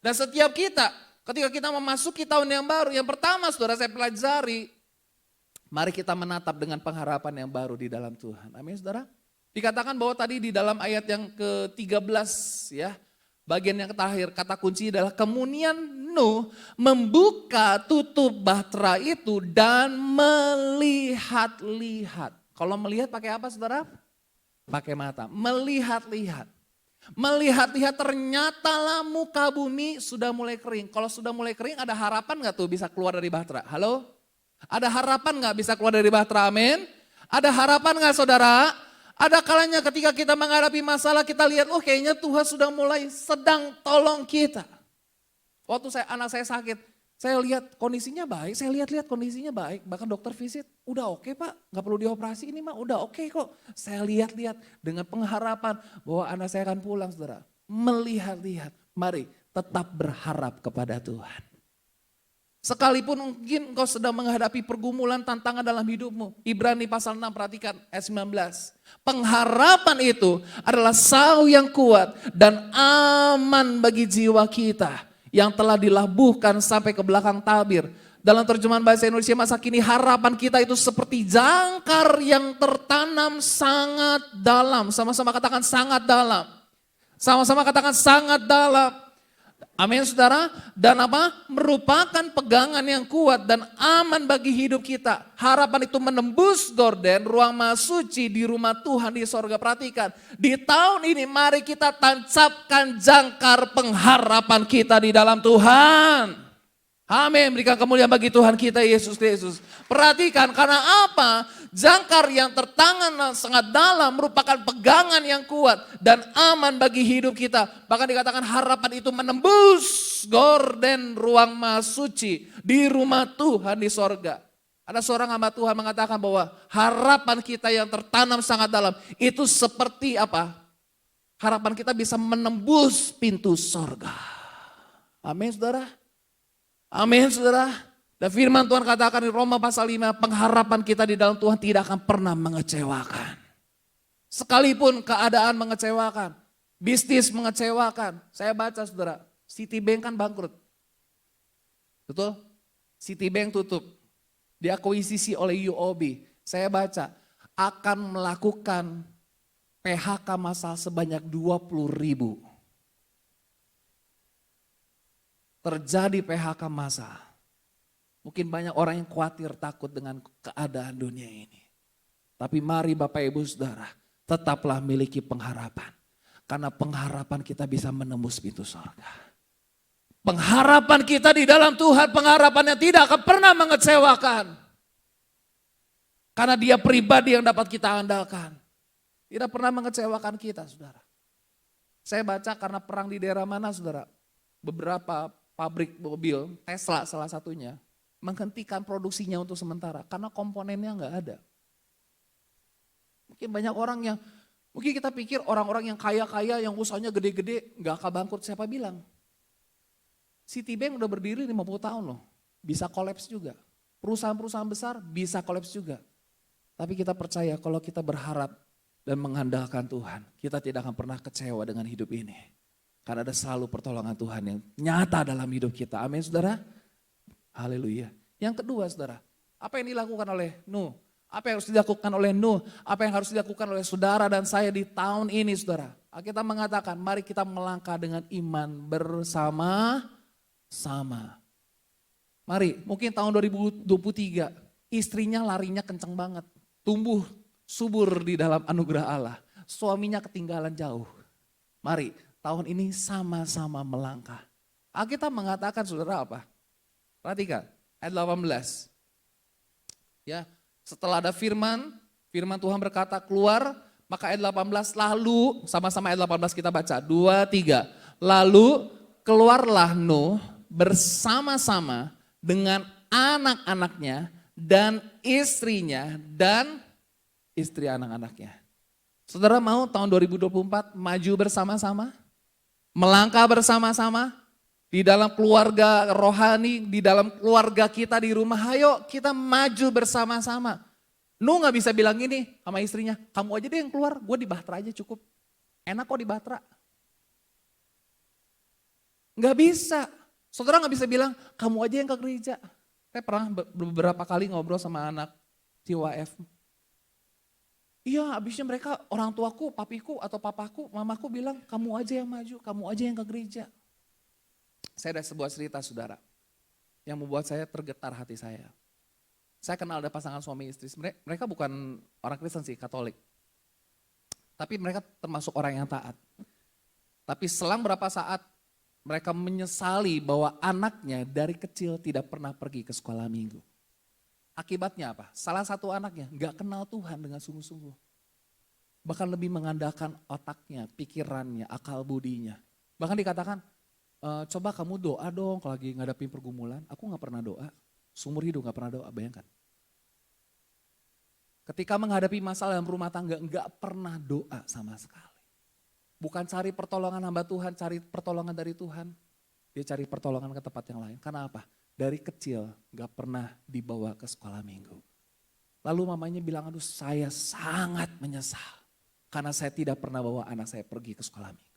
Dan setiap kita. Ketika kita memasuki tahun yang baru, yang pertama saudara saya pelajari, mari kita menatap dengan pengharapan yang baru di dalam Tuhan. Amin saudara. Dikatakan bahwa tadi di dalam ayat yang ke-13 ya, bagian yang terakhir kata kunci adalah kemudian Nuh membuka tutup bahtera itu dan melihat-lihat. Kalau melihat pakai apa saudara? Pakai mata, melihat-lihat. Melihat-lihat ternyatalah muka bumi sudah mulai kering. Kalau sudah mulai kering ada harapan gak tuh bisa keluar dari bahtera? Halo? Ada harapan gak bisa keluar dari bahtera? Amin? Ada harapan gak saudara? Ada kalanya ketika kita menghadapi masalah kita lihat, oh kayaknya Tuhan sudah mulai sedang tolong kita. Waktu anak saya sakit, saya lihat kondisinya baik, saya lihat-lihat kondisinya baik. Bahkan dokter visit, udah oke Pak, gak perlu dioperasi ini mah udah oke kok. Saya lihat-lihat dengan pengharapan bahwa anak saya akan pulang saudara. melihat-lihat. Mari tetap berharap kepada Tuhan. Sekalipun mungkin engkau sedang menghadapi pergumulan, tantangan dalam hidupmu. Ibrani pasal 6, perhatikan ayat 19. Pengharapan itu adalah sau yang kuat dan aman bagi jiwa kita yang telah dilabuhkan sampai ke belakang tabir. Dalam terjemahan bahasa Indonesia masa kini, harapan kita itu seperti jangkar yang tertanam sangat dalam. Sama-sama katakan sangat dalam. Sama-sama katakan sangat dalam. Amin saudara. Dan apa? Merupakan pegangan yang kuat dan aman bagi hidup kita. Harapan itu menembus gorden ruang maha suci di rumah Tuhan di sorga. Perhatikan, di tahun ini mari kita tancapkan jangkar pengharapan kita di dalam Tuhan. Amin, berikan kemuliaan bagi Tuhan kita Yesus Kristus. Perhatikan, karena apa? Jangkar yang tertanam sangat dalam merupakan pegangan yang kuat dan aman bagi hidup kita. Bahkan dikatakan harapan itu menembus gorden ruang maha suci di rumah Tuhan di sorga. Ada seorang hamba Tuhan mengatakan bahwa harapan kita yang tertanam sangat dalam itu seperti apa? Harapan kita bisa menembus pintu sorga. Amin saudara. Amin saudara. Dan firman Tuhan katakan di Roma pasal 5, pengharapan kita di dalam Tuhan tidak akan pernah mengecewakan. Sekalipun keadaan mengecewakan, bisnis mengecewakan. Saya baca saudara, Citibank kan bangkrut. Betul? Citibank tutup. Diakuisisi oleh UOB. Saya baca, akan melakukan PHK massal sebanyak 20.000. Terjadi PHK massal. Mungkin banyak orang yang khawatir, takut dengan keadaan dunia ini. Tapi mari Bapak Ibu Saudara, tetaplah miliki pengharapan. Karena pengharapan kita bisa menembus pintu surga. Pengharapan kita di dalam Tuhan, pengharapan yang tidak akan pernah mengecewakan. Karena Dia pribadi yang dapat kita andalkan. Tidak pernah mengecewakan kita saudara. Saya baca karena perang di daerah mana saudara. Beberapa pabrik mobil, Tesla salah satunya, menghentikan produksinya untuk sementara karena komponennya nggak ada. Mungkin banyak orang yang, mungkin kita pikir orang-orang yang kaya-kaya, yang usahanya gede-gede, nggak akan bangkrut. Siapa bilang? Citibank udah berdiri 50 tahun loh, bisa kolaps juga. Perusahaan-perusahaan besar bisa kolaps juga. Tapi kita percaya kalau kita berharap dan mengandalkan Tuhan, kita tidak akan pernah kecewa dengan hidup ini. Karena ada selalu pertolongan Tuhan yang nyata dalam hidup kita. Amin saudara. Haleluya. Yang kedua saudara, apa yang dilakukan oleh Nuh? Apa yang harus dilakukan oleh Nuh? Apa yang harus dilakukan oleh saudara dan saya di tahun ini saudara? Kita mengatakan mari kita melangkah dengan iman bersama-sama. Mari, mungkin tahun 2023 istrinya larinya kenceng banget. Tumbuh subur di dalam anugerah Allah. Suaminya ketinggalan jauh. Mari tahun ini sama-sama melangkah. Kita mengatakan saudara apa? Perhatikan ayat 18. Ya, setelah ada firman Tuhan berkata keluar, maka ayat 18 lalu, sama-sama ayat 18 kita baca, 2, 3. Lalu keluarlah Nuh bersama-sama dengan anak-anaknya dan istrinya dan istri anak-anaknya. Saudara mau tahun 2024 maju bersama-sama? Melangkah bersama-sama? Di dalam keluarga rohani, di dalam keluarga kita di rumah, ayo kita maju bersama-sama. Nuh gak bisa bilang gini sama istrinya, kamu aja deh yang keluar, gue di Bahtera aja cukup. Enak kok di Bahtera. Gak bisa. Saudara gak bisa bilang, kamu aja yang ke gereja. Saya pernah beberapa kali ngobrol sama anak TYF. Iya, habisnya mereka orang tuaku, papiku atau papaku, mamaku bilang, kamu aja yang maju, kamu aja yang ke gereja. Saya ada sebuah cerita saudara, yang membuat saya tergetar hati saya. Saya kenal ada pasangan suami istri, mereka bukan orang Kristen sih, Katolik. Tapi mereka termasuk orang yang taat. Tapi selang berapa saat mereka menyesali bahwa anaknya dari kecil tidak pernah pergi ke sekolah minggu. Akibatnya apa? Salah satu anaknya gak kenal Tuhan dengan sungguh-sungguh. Bahkan lebih mengandalkan otaknya, pikirannya, akal budinya. Bahkan dikatakan, coba kamu doa dong kalau lagi ngadapin pergumulan. Aku gak pernah doa, seumur hidup gak pernah doa, bayangkan. Ketika menghadapi masalah dalam rumah tangga, gak pernah doa sama sekali. Bukan cari pertolongan hamba Tuhan, cari pertolongan dari Tuhan. Dia cari pertolongan ke tempat yang lain. Karena apa? Dari kecil gak pernah dibawa ke sekolah minggu. Lalu mamanya bilang, aduh saya sangat menyesal. Karena saya tidak pernah bawa anak saya pergi ke sekolah minggu.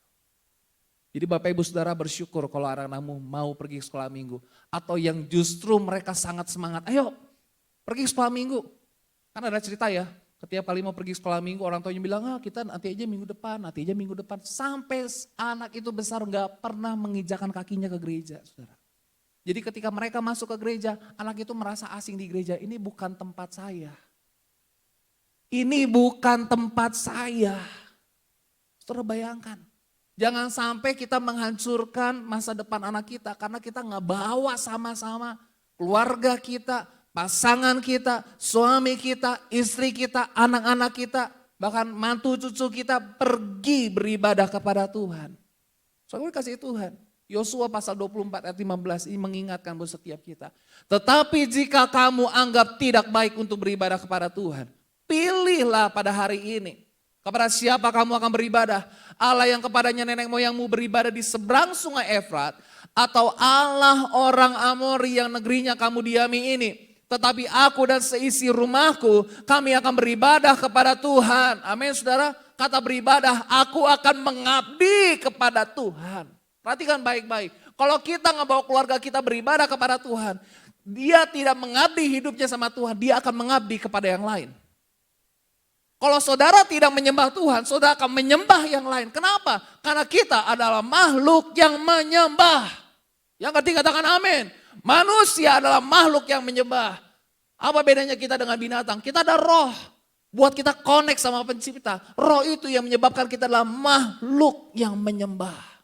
Jadi Bapak Ibu Saudara bersyukur kalau anak-anakmu mau pergi ke sekolah minggu. Atau yang justru mereka sangat semangat, ayo pergi ke sekolah minggu. Kan ada cerita ya, ketika kali mau pergi sekolah minggu orang tuanya bilang, kita nanti aja minggu depan, nanti aja minggu depan. Sampai anak itu besar gak pernah menginjakan kakinya ke gereja, saudara. Jadi ketika mereka masuk ke gereja, anak itu merasa asing di gereja, ini bukan tempat saya. Ini bukan tempat saya. Saudara bayangkan, jangan sampai kita menghancurkan masa depan anak kita karena kita gak bawa sama-sama keluarga kita, pasangan kita, suami kita, istri kita, anak-anak kita, bahkan mantu cucu kita pergi beribadah kepada Tuhan. Soalnya kasih Tuhan. Yosua pasal 24 ayat 15 ini mengingatkan buat setiap kita. Tetapi jika kamu anggap tidak baik untuk beribadah kepada Tuhan, pilihlah pada hari ini. Kepada siapa kamu akan beribadah? Allah yang kepadanya nenek moyangmu beribadah di seberang sungai Efrat, atau Allah orang Amori yang negerinya kamu diami ini. Tetapi aku dan seisi rumahku, kami akan beribadah kepada Tuhan. Amin saudara. Kata beribadah, aku akan mengabdi kepada Tuhan. Perhatikan baik-baik. Kalau kita nggak bawa keluarga kita beribadah kepada Tuhan, dia tidak mengabdi hidupnya sama Tuhan, dia akan mengabdi kepada yang lain. Kalau saudara tidak menyembah Tuhan, saudara akan menyembah yang lain. Kenapa? Karena kita adalah makhluk yang menyembah. Yang ketiga katakan amin. Manusia adalah makhluk yang menyembah. Apa bedanya kita dengan binatang? Kita ada roh. Buat kita connect sama pencipta. Roh itu yang menyebabkan kita adalah makhluk yang menyembah.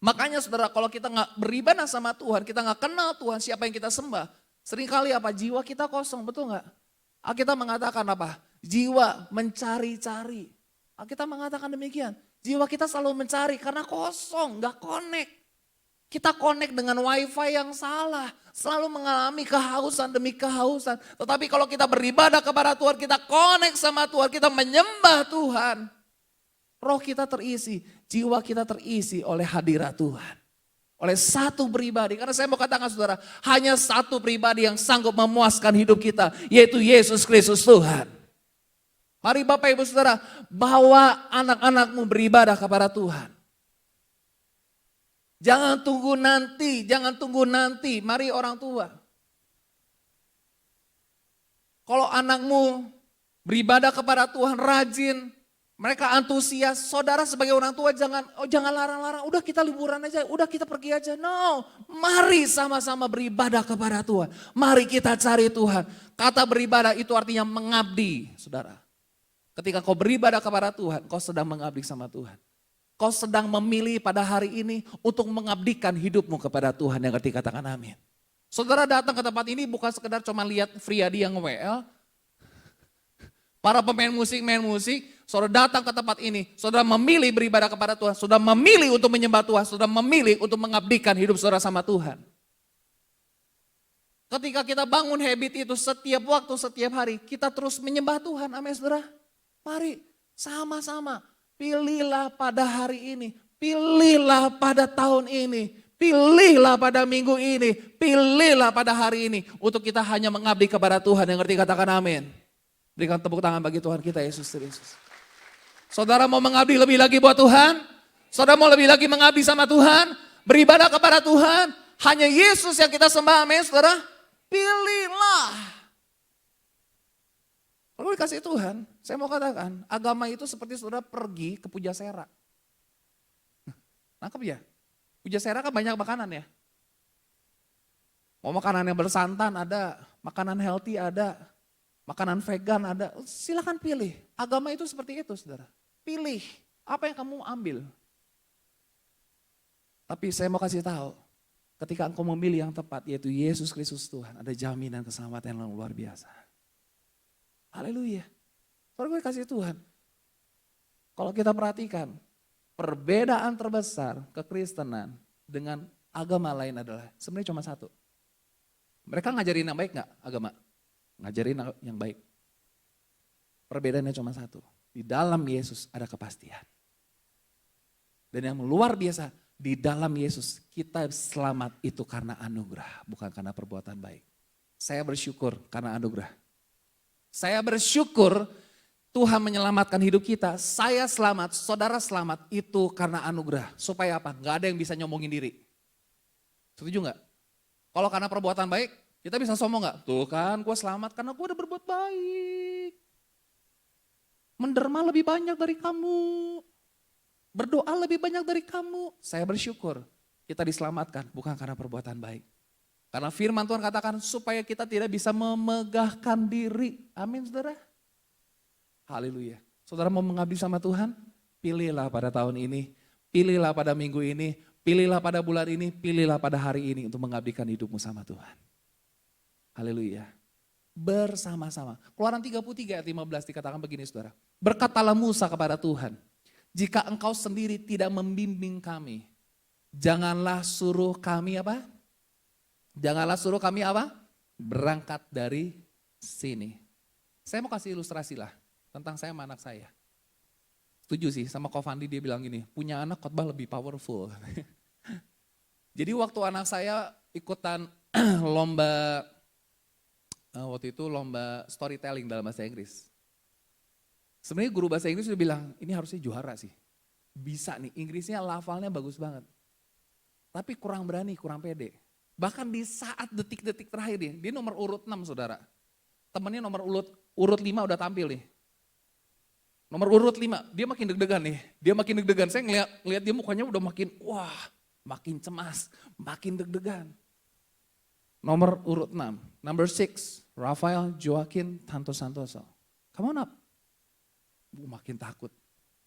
Makanya saudara, kalau kita nggak beribadah sama Tuhan, kita nggak kenal Tuhan, siapa yang kita sembah. Seringkali apa? Jiwa kita kosong, betul nggak? Alkitab mengatakan apa? Jiwa mencari-cari. Alkitab mengatakan demikian. Jiwa kita selalu mencari karena kosong, nggak connect. Kita connect dengan wifi yang salah. Selalu mengalami kehausan demi kehausan. Tetapi kalau kita beribadah kepada Tuhan, kita connect sama Tuhan, kita menyembah Tuhan. Roh kita terisi, jiwa kita terisi oleh hadirat Tuhan. Oleh satu pribadi. Karena saya mau katakan saudara, hanya satu pribadi yang sanggup memuaskan hidup kita, yaitu Yesus Kristus Tuhan. Mari Bapak Ibu Saudara, bawa anak-anakmu beribadah kepada Tuhan. Jangan tunggu nanti. Mari orang tua. Kalau anakmu beribadah kepada Tuhan rajin, mereka antusias, saudara sebagai orang tua jangan larang-larang, udah kita liburan aja, udah kita pergi aja. No, mari sama-sama beribadah kepada Tuhan. Mari kita cari Tuhan. Kata beribadah itu artinya mengabdi, saudara. Ketika kau beribadah kepada Tuhan, kau sedang mengabdi sama Tuhan. Kau sedang memilih pada hari ini untuk mengabdikan hidupmu kepada Tuhan. Yang ngerti katakan amin. Saudara datang ke tempat ini bukan sekedar cuma lihat Friadi yang WL. Para pemain musik, saudara datang ke tempat ini, saudara memilih beribadah kepada Tuhan, saudara memilih untuk menyembah Tuhan, saudara memilih untuk mengabdikan hidup saudara sama Tuhan. Ketika kita bangun habit itu setiap waktu, setiap hari, kita terus menyembah Tuhan, amin saudara. Mari sama-sama, pilihlah pada hari ini, pilihlah pada tahun ini, pilihlah pada minggu ini, pilihlah pada hari ini, untuk kita hanya mengabdi kepada Tuhan, yang ngerti katakan amin. Berikan tepuk tangan bagi Tuhan kita Yesus Kristus. Saudara mau mengabdi lebih lagi buat Tuhan? Saudara mau lebih lagi mengabdi sama Tuhan? Beribadah kepada Tuhan? Hanya Yesus yang kita sembah, amin saudara? Pilihlah. Kalau dikasih Tuhan, saya mau katakan agama itu seperti saudara pergi ke Pujasera. Nangkep ya? Pujasera kan banyak makanan ya. Mau makanan yang bersantan ada, makanan healthy ada. Makanan vegan ada, silakan pilih. Agama itu seperti itu saudara. Pilih apa yang kamu ambil. Tapi saya mau kasih tahu, ketika engkau memilih yang tepat yaitu Yesus Kristus Tuhan, ada jaminan keselamatan yang luar biasa. Haleluya. Kalau gue kasih Tuhan. Kalau kita perhatikan, perbedaan terbesar kekristenan dengan agama lain adalah sebenarnya cuma satu. Mereka ngajarin yang baik gak agama? Ngajarin yang baik. Perbedaannya cuma satu. Di dalam Yesus ada kepastian. Dan yang luar biasa, di dalam Yesus kita selamat itu karena anugerah, bukan karena perbuatan baik. Saya bersyukur karena anugerah. Saya bersyukur Tuhan menyelamatkan hidup kita. Saya selamat, saudara selamat itu karena anugerah. Supaya apa? Gak ada yang bisa nyombongin diri. Setuju gak? Kalau karena perbuatan baik, kita bisa sombong gak? Tuh kan gue selamat karena gue udah berbuat baik. Menderma lebih banyak dari kamu. Berdoa lebih banyak dari kamu. Saya bersyukur kita diselamatkan bukan karena perbuatan baik. Karena firman Tuhan katakan supaya kita tidak bisa memegahkan diri. Amin saudara. Haleluya. Saudara mau mengabdi sama Tuhan? Pilihlah pada tahun ini. Pilihlah pada minggu ini. Pilihlah pada bulan ini. Pilihlah pada hari ini untuk mengabdikan hidupmu sama Tuhan. Haleluya. Bersama-sama. Keluaran 33 ayat 15 dikatakan begini saudara. Berkatalah Musa kepada Tuhan. Jika engkau sendiri tidak membimbing kami, janganlah suruh kami apa? Janganlah suruh kami apa? Berangkat dari sini. Saya mau kasih ilustrasi lah tentang saya sama anak saya. Setuju sih sama Kofandi, dia bilang gini, punya anak khotbah lebih powerful. Jadi waktu anak saya ikutan lomba, waktu itu lomba storytelling dalam bahasa Inggris. Sebenarnya guru bahasa Inggris udah bilang, ini harusnya juara sih. Bisa nih, Inggrisnya lafalnya bagus banget. Tapi kurang berani, kurang pede. Bahkan di saat detik-detik terakhir dia nomor urut 6 saudara. Temennya nomor urut 5 udah tampil nih. Nomor urut 5, dia makin deg-degan nih. Dia makin deg-degan, saya ngeliat dia mukanya udah makin, makin cemas, makin deg-degan. Nomor urut 6, number 6, Rafael Joaquin Tanto Santoso. Come on up. Makin takut.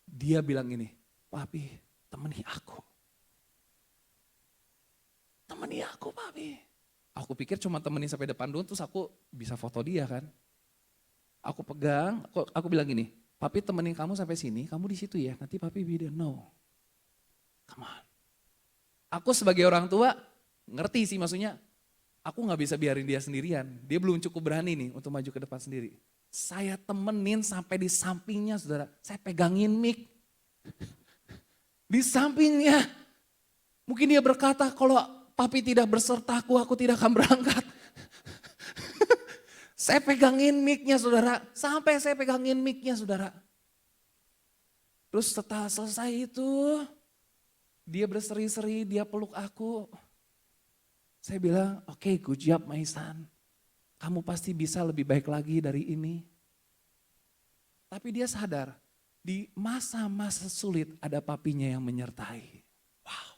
Dia bilang gini, papi temani aku. Temani aku papi. Aku pikir cuma temenin sampai depan doang terus aku bisa foto dia kan. Aku pegang, aku bilang gini, papi temenin kamu sampai sini, kamu di situ ya, nanti papi video. No, come on. Aku sebagai orang tua ngerti sih maksudnya, aku gak bisa biarin dia sendirian. Dia belum cukup berani nih untuk maju ke depan sendiri. Saya temenin sampai di sampingnya saudara, saya pegangin mic. Di sampingnya. Mungkin dia berkata kalau papi tidak bersertaku, aku tidak akan berangkat. Saya pegangin mic-nya saudara, sampai saya pegangin mic-nya saudara. Terus setelah selesai itu, dia berseri-seri, dia peluk aku. Saya bilang, oke, good job my son. Kamu pasti bisa lebih baik lagi dari ini. Tapi dia sadar, di masa-masa sulit ada papinya yang menyertai. Wow.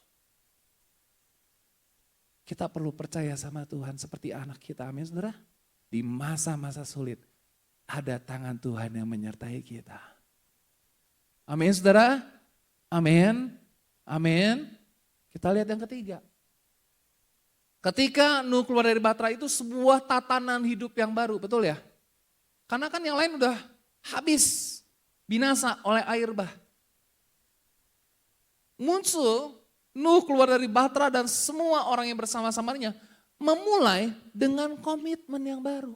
Kita perlu percaya sama Tuhan seperti anak kita, amin saudara. Di masa-masa sulit ada tangan Tuhan yang menyertai kita. Amin saudara, amin, amin. Kita lihat yang ketiga. Ketika Nuh keluar dari Batra itu sebuah tatanan hidup yang baru, betul ya? Karena kan yang lain udah habis, binasa oleh air bah. Muncul Nuh keluar dari Batra dan semua orang yang bersama-samanya memulai dengan komitmen yang baru.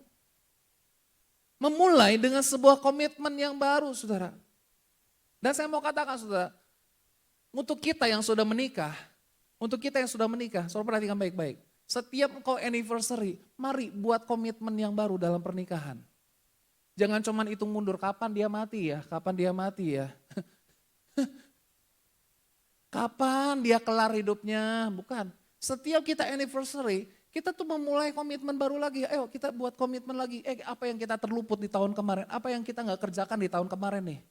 Memulai dengan sebuah komitmen yang baru saudara. Dan saya mau katakan saudara, untuk kita yang sudah menikah, saudara perhatikan baik-baik. Setiap engkau anniversary, mari buat komitmen yang baru dalam pernikahan. Jangan cuman hitung mundur kapan dia mati ya. Kapan dia kelar hidupnya, bukan. Setiap kita anniversary, kita tuh memulai komitmen baru lagi. Ayo kita buat komitmen lagi. Apa yang kita terluput di tahun kemarin, apa yang kita gak kerjakan di tahun kemarin nih.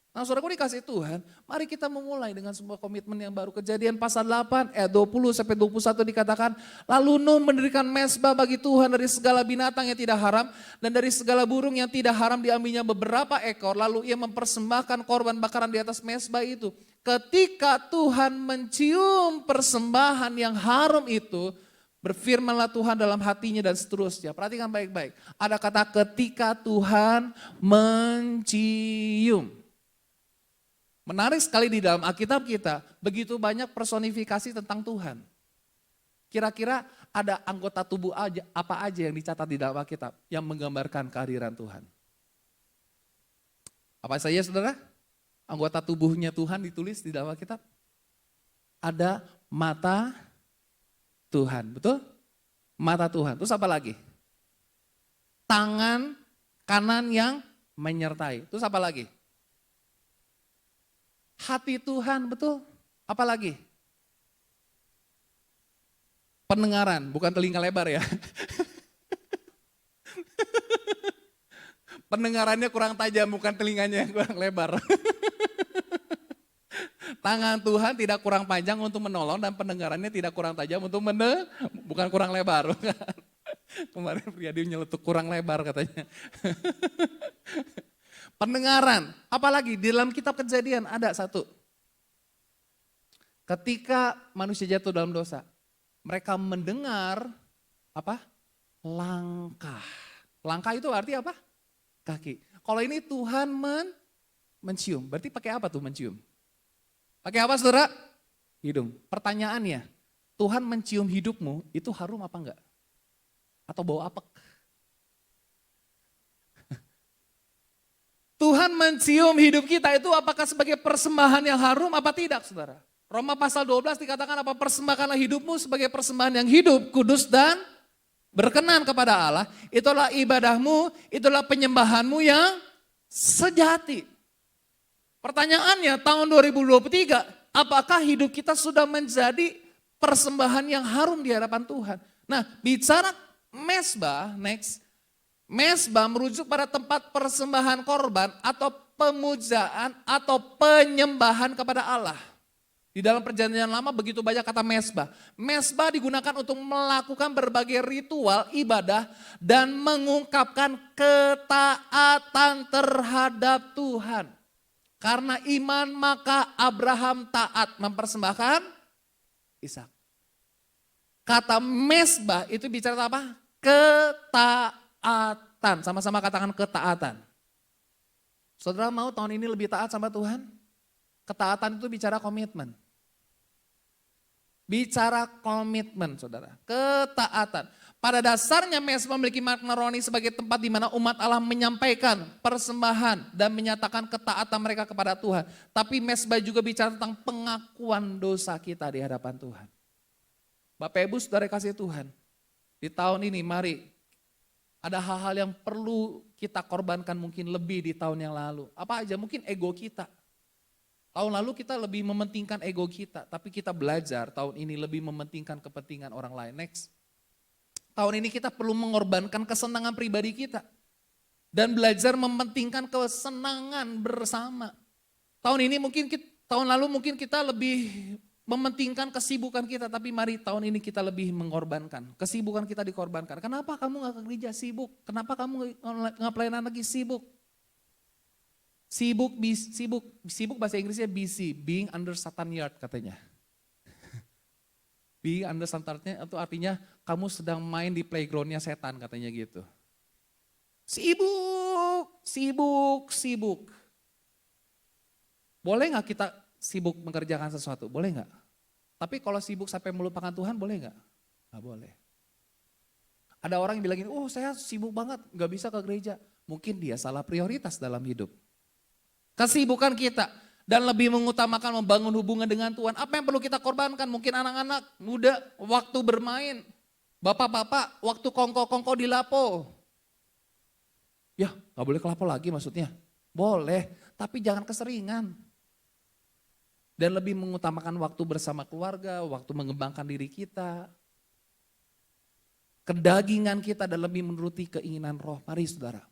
Nah saudaraku dikasih Tuhan, mari kita memulai dengan sebuah komitmen yang baru. Kejadian pasal 8 ayat 20 sampai 21 dikatakan, lalu Nuh mendirikan mezbah bagi Tuhan dari segala binatang yang tidak haram dan dari segala burung yang tidak haram diambilnya beberapa ekor. Lalu ia mempersembahkan korban bakaran di atas mezbah itu. Ketika Tuhan mencium persembahan yang harum itu, berfirmanlah Tuhan dalam hatinya dan seterusnya. Perhatikan baik-baik. Ada kata ketika Tuhan mencium. Menarik sekali di dalam Alkitab kita, begitu banyak personifikasi tentang Tuhan. Kira-kira ada anggota tubuh apa aja yang dicatat di dalam Alkitab yang menggambarkan kehadiran Tuhan? Apa saja saudara? Anggota tubuhnya Tuhan ditulis di dalam Alkitab? ada mata Tuhan, betul? Mata Tuhan. Terus apa lagi? Tangan kanan yang menyertai. Terus apa lagi? Hati Tuhan, betul? Apa lagi? Pendengaran, bukan telinga lebar ya. Pendengarannya kurang tajam, bukan telinganya yang kurang lebar. Tangan Tuhan tidak kurang panjang untuk menolong dan pendengarannya tidak kurang tajam untuk bukan kurang lebar. Kemarin Priyadi nyeletuk kurang lebar katanya. Pendengaran, apalagi di dalam kitab Kejadian ada satu. Ketika manusia jatuh dalam dosa, mereka mendengar apa? Langkah. Langkah itu arti apa? Kaki. Kalau ini Tuhan mencium, berarti pakai apa tuh mencium? Pakai apa saudara? Hidung. Pertanyaannya, Tuhan mencium hidupmu itu harum apa enggak? Atau bau apek? Tuhan mencium hidup kita itu apakah sebagai persembahan yang harum apa tidak saudara? Roma pasal 12 dikatakan apa? Persembahkanlah hidupmu sebagai persembahan yang hidup, kudus dan berkenan kepada Allah. Itulah ibadahmu, itulah penyembahanmu yang sejati. Pertanyaannya tahun 2023, apakah hidup kita sudah menjadi persembahan yang harum di hadapan Tuhan? Nah bicara mesbah, next. Mesbah merujuk pada tempat persembahan korban atau pemujaan atau penyembahan kepada Allah. Di dalam perjanjian lama begitu banyak kata mesbah. Mesbah digunakan untuk melakukan berbagai ritual ibadah dan mengungkapkan ketaatan terhadap Tuhan. Karena iman maka Abraham taat mempersembahkan Ishak. Kata mesbah itu bicara apa? Ketaatan. Sama-sama katakan ketaatan. Saudara mau tahun ini lebih taat sama Tuhan? Ketaatan itu bicara komitmen. Bicara komitmen saudara, ketaatan. Pada dasarnya mesbah memiliki makna rohani sebagai tempat di mana umat Allah menyampaikan persembahan dan menyatakan ketaatan mereka kepada Tuhan. Tapi mesbah juga bicara tentang pengakuan dosa kita di hadapan Tuhan. Bapak Ibu saudara kasih Tuhan, di tahun ini mari ada hal-hal yang perlu kita korbankan mungkin lebih di tahun yang lalu. Apa aja? Mungkin ego kita. Tahun lalu kita lebih mementingkan ego kita, tapi kita belajar tahun ini lebih mementingkan kepentingan orang lain. Next. Tahun ini kita perlu mengorbankan kesenangan pribadi kita. Dan belajar mementingkan kesenangan bersama. Tahun lalu mungkin kita lebih mementingkan kesibukan kita, tapi mari tahun ini kita lebih mengorbankan. Kesibukan kita dikorbankan. Kenapa kamu gak ke gereja sibuk? Kenapa kamu gak pelayanan lagi sibuk? Sibuk bahasa Inggrisnya busy, being under Satan yard katanya. Being under Satan yard itu artinya kamu sedang main di playgroundnya setan katanya gitu. Sibuk. Boleh gak kita sibuk mengerjakan sesuatu? Boleh gak? Tapi kalau sibuk sampai melupakan Tuhan boleh gak? Gak boleh. Ada orang yang bilang gini, saya sibuk banget gak bisa ke gereja. Mungkin dia salah prioritas dalam hidup. Kesibukan kita dan lebih mengutamakan membangun hubungan dengan Tuhan. Apa yang perlu kita korbankan? Mungkin anak-anak muda waktu bermain. Bapak-bapak waktu kongko-kongko di lapo. Ya gak boleh ke lapo lagi maksudnya. Boleh, tapi jangan keseringan. Dan lebih mengutamakan waktu bersama keluarga, waktu mengembangkan diri kita. Kedagingan kita dan lebih menuruti keinginan roh. Mari saudara,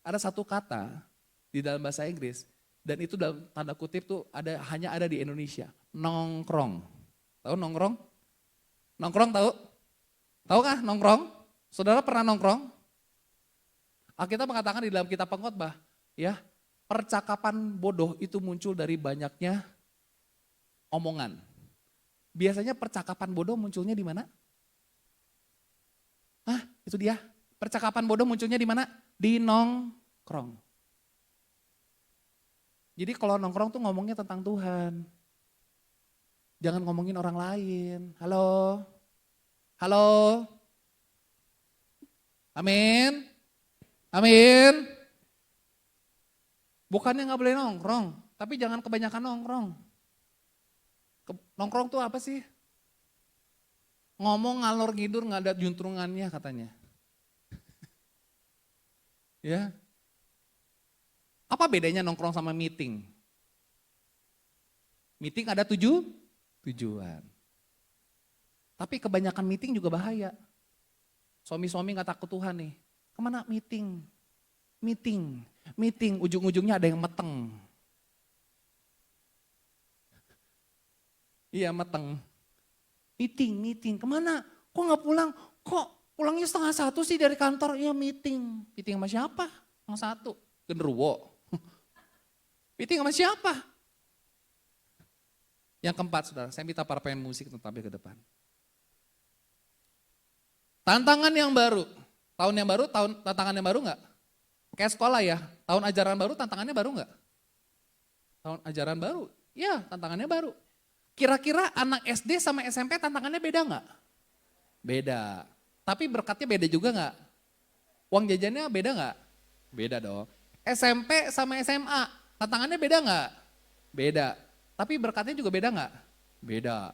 ada satu kata di dalam bahasa Inggris, dan itu dalam tanda kutip tuh hanya ada di Indonesia. Nongkrong. Tahu nongkrong? Nongkrong tahu? Tahu kah nongkrong? Saudara pernah nongkrong? Alkitab mengatakan di dalam kitab Pengkhotbah, ya, percakapan bodoh itu muncul dari banyaknya omongan. Biasanya percakapan bodoh munculnya di mana? Itu dia. Percakapan bodoh munculnya di mana? Di nongkrong. Jadi kalau nongkrong tuh ngomongnya tentang Tuhan. Jangan ngomongin orang lain. Halo? Amin? Bukannya gak boleh nongkrong, tapi jangan kebanyakan nongkrong. Nongkrong tuh apa sih? Ngomong ngalor ngidur nggak ada juntrungannya katanya. Ya. Apa bedanya nongkrong sama meeting? Meeting ada tujuan. Tapi kebanyakan meeting juga bahaya. Suami-suami nggak takut Tuhan nih. Kemana meeting? Meeting. Ujung-ujungnya ada yang meteng. Iya meteng. Meeting. Kemana? Kok nggak pulang? Kok pulangnya 1:30 sih dari kantor? Iya meeting. Meeting sama siapa? 1:30. Genderuwo. Meeting sama siapa? Yang keempat saudara, saya minta para pemain musik untuk tampil ke depan. Tantangan yang baru. Tahun yang baru, tantangan yang baru enggak? Kayak sekolah ya, tahun ajaran baru tantangannya baru enggak? Tahun ajaran baru, ya tantangannya baru. Kira-kira anak SD sama SMP tantangannya beda enggak? Beda. Tapi berkatnya beda juga enggak? Uang jajannya beda enggak? Beda dong. SMP sama SMA, tantangannya beda enggak? Beda. Tapi berkatnya juga beda enggak? Beda.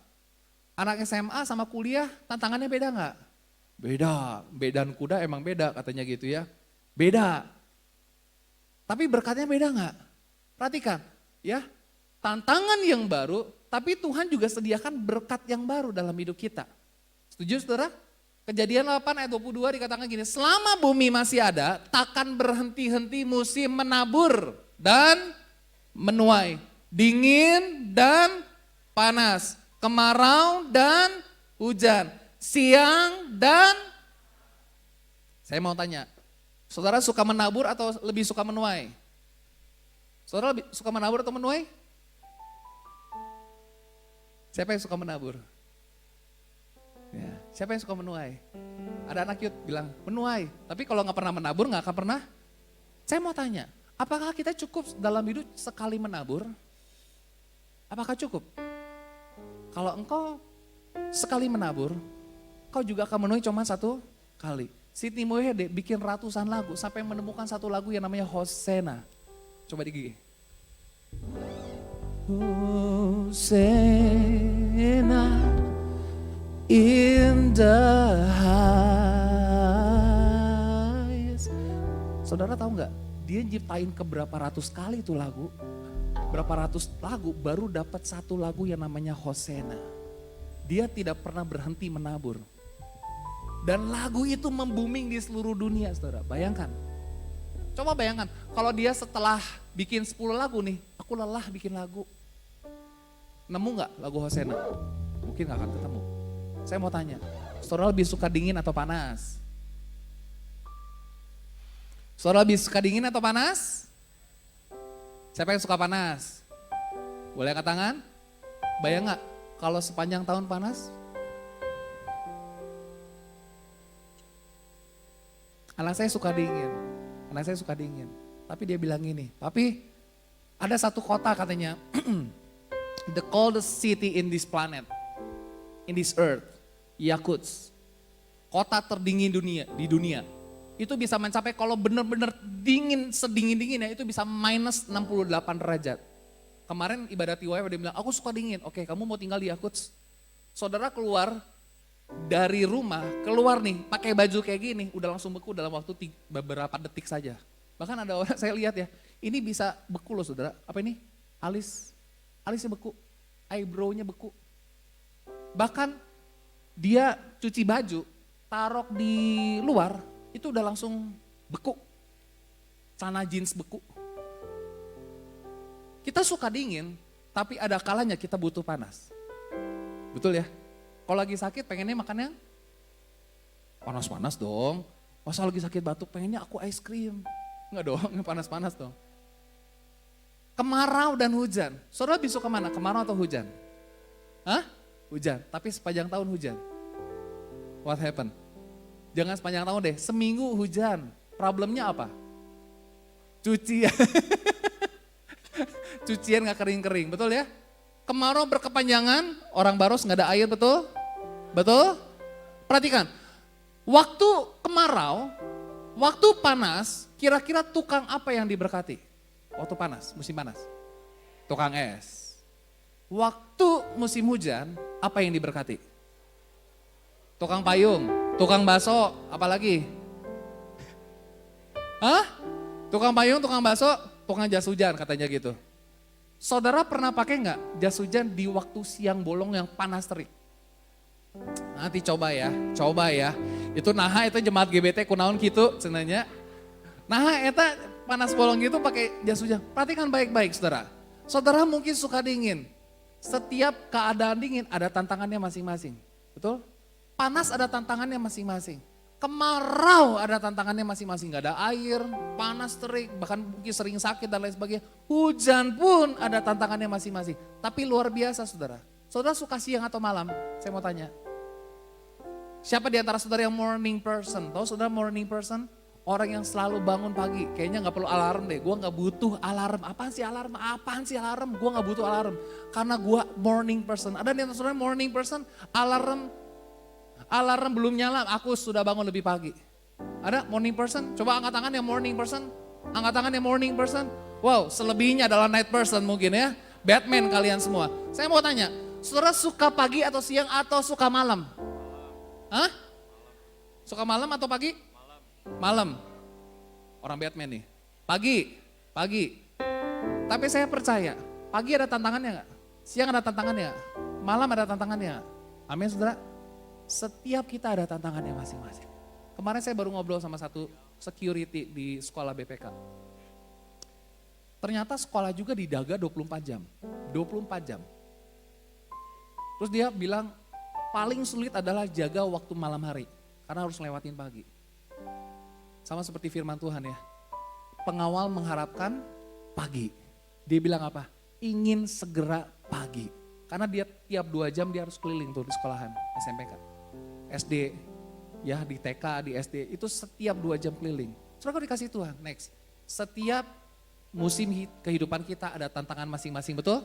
Anak SMA sama kuliah, tantangannya beda enggak? Beda. Bedan kuda emang beda katanya gitu ya. Beda. Tapi berkatnya beda enggak? Perhatikan ya, tantangan yang baru, tapi Tuhan juga sediakan berkat yang baru dalam hidup kita. Setuju saudara? Kejadian 8 ayat 22 dikatakan gini, selama bumi masih ada, takkan berhenti-henti musim menabur dan menuai. Dingin dan panas, kemarau dan hujan, siang dan... Saya mau tanya, saudara suka menabur atau lebih suka menuai? Saudara lebih suka menabur atau menuai? Siapa yang suka menabur? Ya, siapa yang suka menuai? Ada anak youth bilang menuai, tapi kalau nggak pernah menabur nggak akan pernah. Saya mau tanya, apakah kita cukup dalam hidup sekali menabur? Apakah cukup? Kalau engkau sekali menabur, kau juga akan menuai cuma satu kali. Sidney Moyede bikin ratusan lagu sampai menemukan satu lagu yang namanya Hosena. Coba digigih. Hosena in the highest. Saudara tahu nggak? Dia nyiptain ke berapa ratus kali itu lagu. Berapa ratus lagu baru dapat satu lagu yang namanya Hosena. Dia tidak pernah berhenti menabur. Dan lagu itu membuming di seluruh dunia saudara. Bayangkan. Coba bayangkan kalau dia setelah bikin 10 lagu nih. Aku lelah bikin lagu. Nemu gak lagu Hosena? Mungkin gak akan ketemu. Saya mau tanya. Saudara lebih suka dingin atau panas? Saudara lebih suka dingin atau panas? Siapa yang suka panas? Boleh angkat tangan? Bayang gak kalau sepanjang tahun panas? Anak saya suka dingin. Tapi dia bilang gini, Papi ada satu kota katanya, the coldest city in this planet, in this earth, Yakutsk. Kota terdingin di dunia. Itu bisa mencapai kalau benar-benar dingin, sedingin-dinginnya itu bisa minus 68 derajat. Kemarin ibadah TYF dia bilang, aku suka dingin. Oke, kamu mau tinggal di Yakutsk. Saudara keluar dari rumah, keluar nih pakai baju kayak gini, udah langsung beku dalam waktu beberapa detik saja. Bahkan ada orang saya lihat ya, ini bisa beku loh saudara. Apa ini? Alisnya beku, eyebrow-nya beku. Bahkan dia cuci baju, taruh di luar, itu udah langsung beku. Celana jeans beku. Kita suka dingin, tapi ada kalanya kita butuh panas. Betul ya? Kalau lagi sakit pengennya makan yang panas-panas dong. Masa lagi sakit batuk pengennya aku ice cream. Enggak dong, panas-panas dong. Kemarau dan hujan. Saudara lebih suka mana? Kemarau atau hujan? Hah? Hujan, tapi sepanjang tahun hujan. What happened? Jangan sepanjang tahun deh, seminggu hujan. Problemnya apa? Cucian. Cucian gak kering-kering, betul ya? Kemarau berkepanjangan, orang Baros gak ada air, betul? Betul? Perhatikan, waktu kemarau, waktu panas, kira-kira tukang apa yang diberkati? Waktu panas, musim panas. Tukang es. Waktu musim hujan, apa yang diberkati? Tukang payung, tukang bakso, apalagi? Hah? Tukang payung, tukang bakso, tukang jas hujan katanya gitu. Saudara pernah pakai nggak jas hujan di waktu siang bolong yang panas terik? Nanti coba ya. Itu naha itu jemaat GBT kunaon gitu cenanya. Naha eta panas bolong gitu pakai jas hujan. Perhatikan baik-baik saudara. Saudara mungkin suka dingin. Setiap keadaan dingin ada tantangannya masing-masing. Betul? Panas ada tantangannya masing-masing. Kemarau ada tantangannya masing-masing. Gak ada air, panas terik, bahkan mungkin sering sakit dan lain sebagainya. Hujan pun ada tantangannya masing-masing. Tapi luar biasa saudara. Saudara suka siang atau malam? Saya mau tanya. Siapa di antara saudara yang morning person? Tahu saudara morning person? Orang yang selalu bangun pagi, kayaknya gak perlu alarm deh. Gue gak butuh alarm. Apaan sih alarm? Gue gak butuh alarm. Karena gue morning person. Ada di antara saudara morning person, alarm belum nyala, aku sudah bangun lebih pagi. Ada morning person? Coba angkat tangan yang morning person. Angkat tangan yang morning person. Wow, selebihnya adalah night person mungkin ya. Batman kalian semua. Saya mau tanya, saudara suka pagi atau siang atau suka malam? Hah? Suka malam atau pagi? Malam. Orang Batman nih. Pagi. Tapi saya percaya, pagi ada tantangannya gak? Siang ada tantangannya gak? Malam ada tantangannya gak? Amin saudara. Setiap kita ada tantangannya masing-masing. Kemarin saya baru ngobrol sama satu security di sekolah BPK. Ternyata sekolah juga dijaga 24 jam. 24 jam. Terus dia bilang paling sulit adalah jaga waktu malam hari. Karena harus lewatin pagi. Sama seperti firman Tuhan ya. Pengawal mengharapkan pagi. Dia bilang apa? Ingin segera pagi. Karena dia tiap 2 jam dia harus keliling tuh di sekolahan SMPK. SD, ya di TK, di SD. Itu setiap 2 jam keliling. Saudara kau dikasih Tuhan, next. Setiap musim kehidupan kita ada tantangan masing-masing, betul?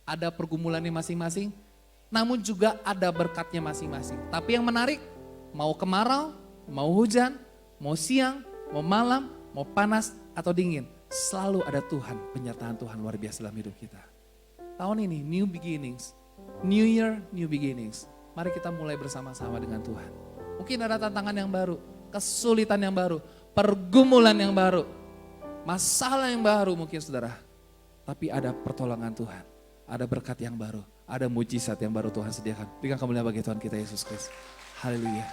Ada pergumulannya masing-masing. Namun juga ada berkatnya masing-masing. Tapi yang menarik, mau kemarau, mau hujan, mau siang, mau malam, mau panas atau dingin, selalu ada Tuhan, penyertaan Tuhan luar biasa dalam hidup kita. Tahun ini, new beginnings, new year, new beginnings. Mari kita mulai bersama-sama dengan Tuhan. Mungkin ada tantangan yang baru, kesulitan yang baru, pergumulan yang baru, masalah yang baru mungkin saudara. Tapi ada pertolongan Tuhan, ada berkat yang baru, ada mujizat yang baru Tuhan sediakan. Berikan kemuliaan bagi Tuhan kita Yesus Kristus. Haleluya.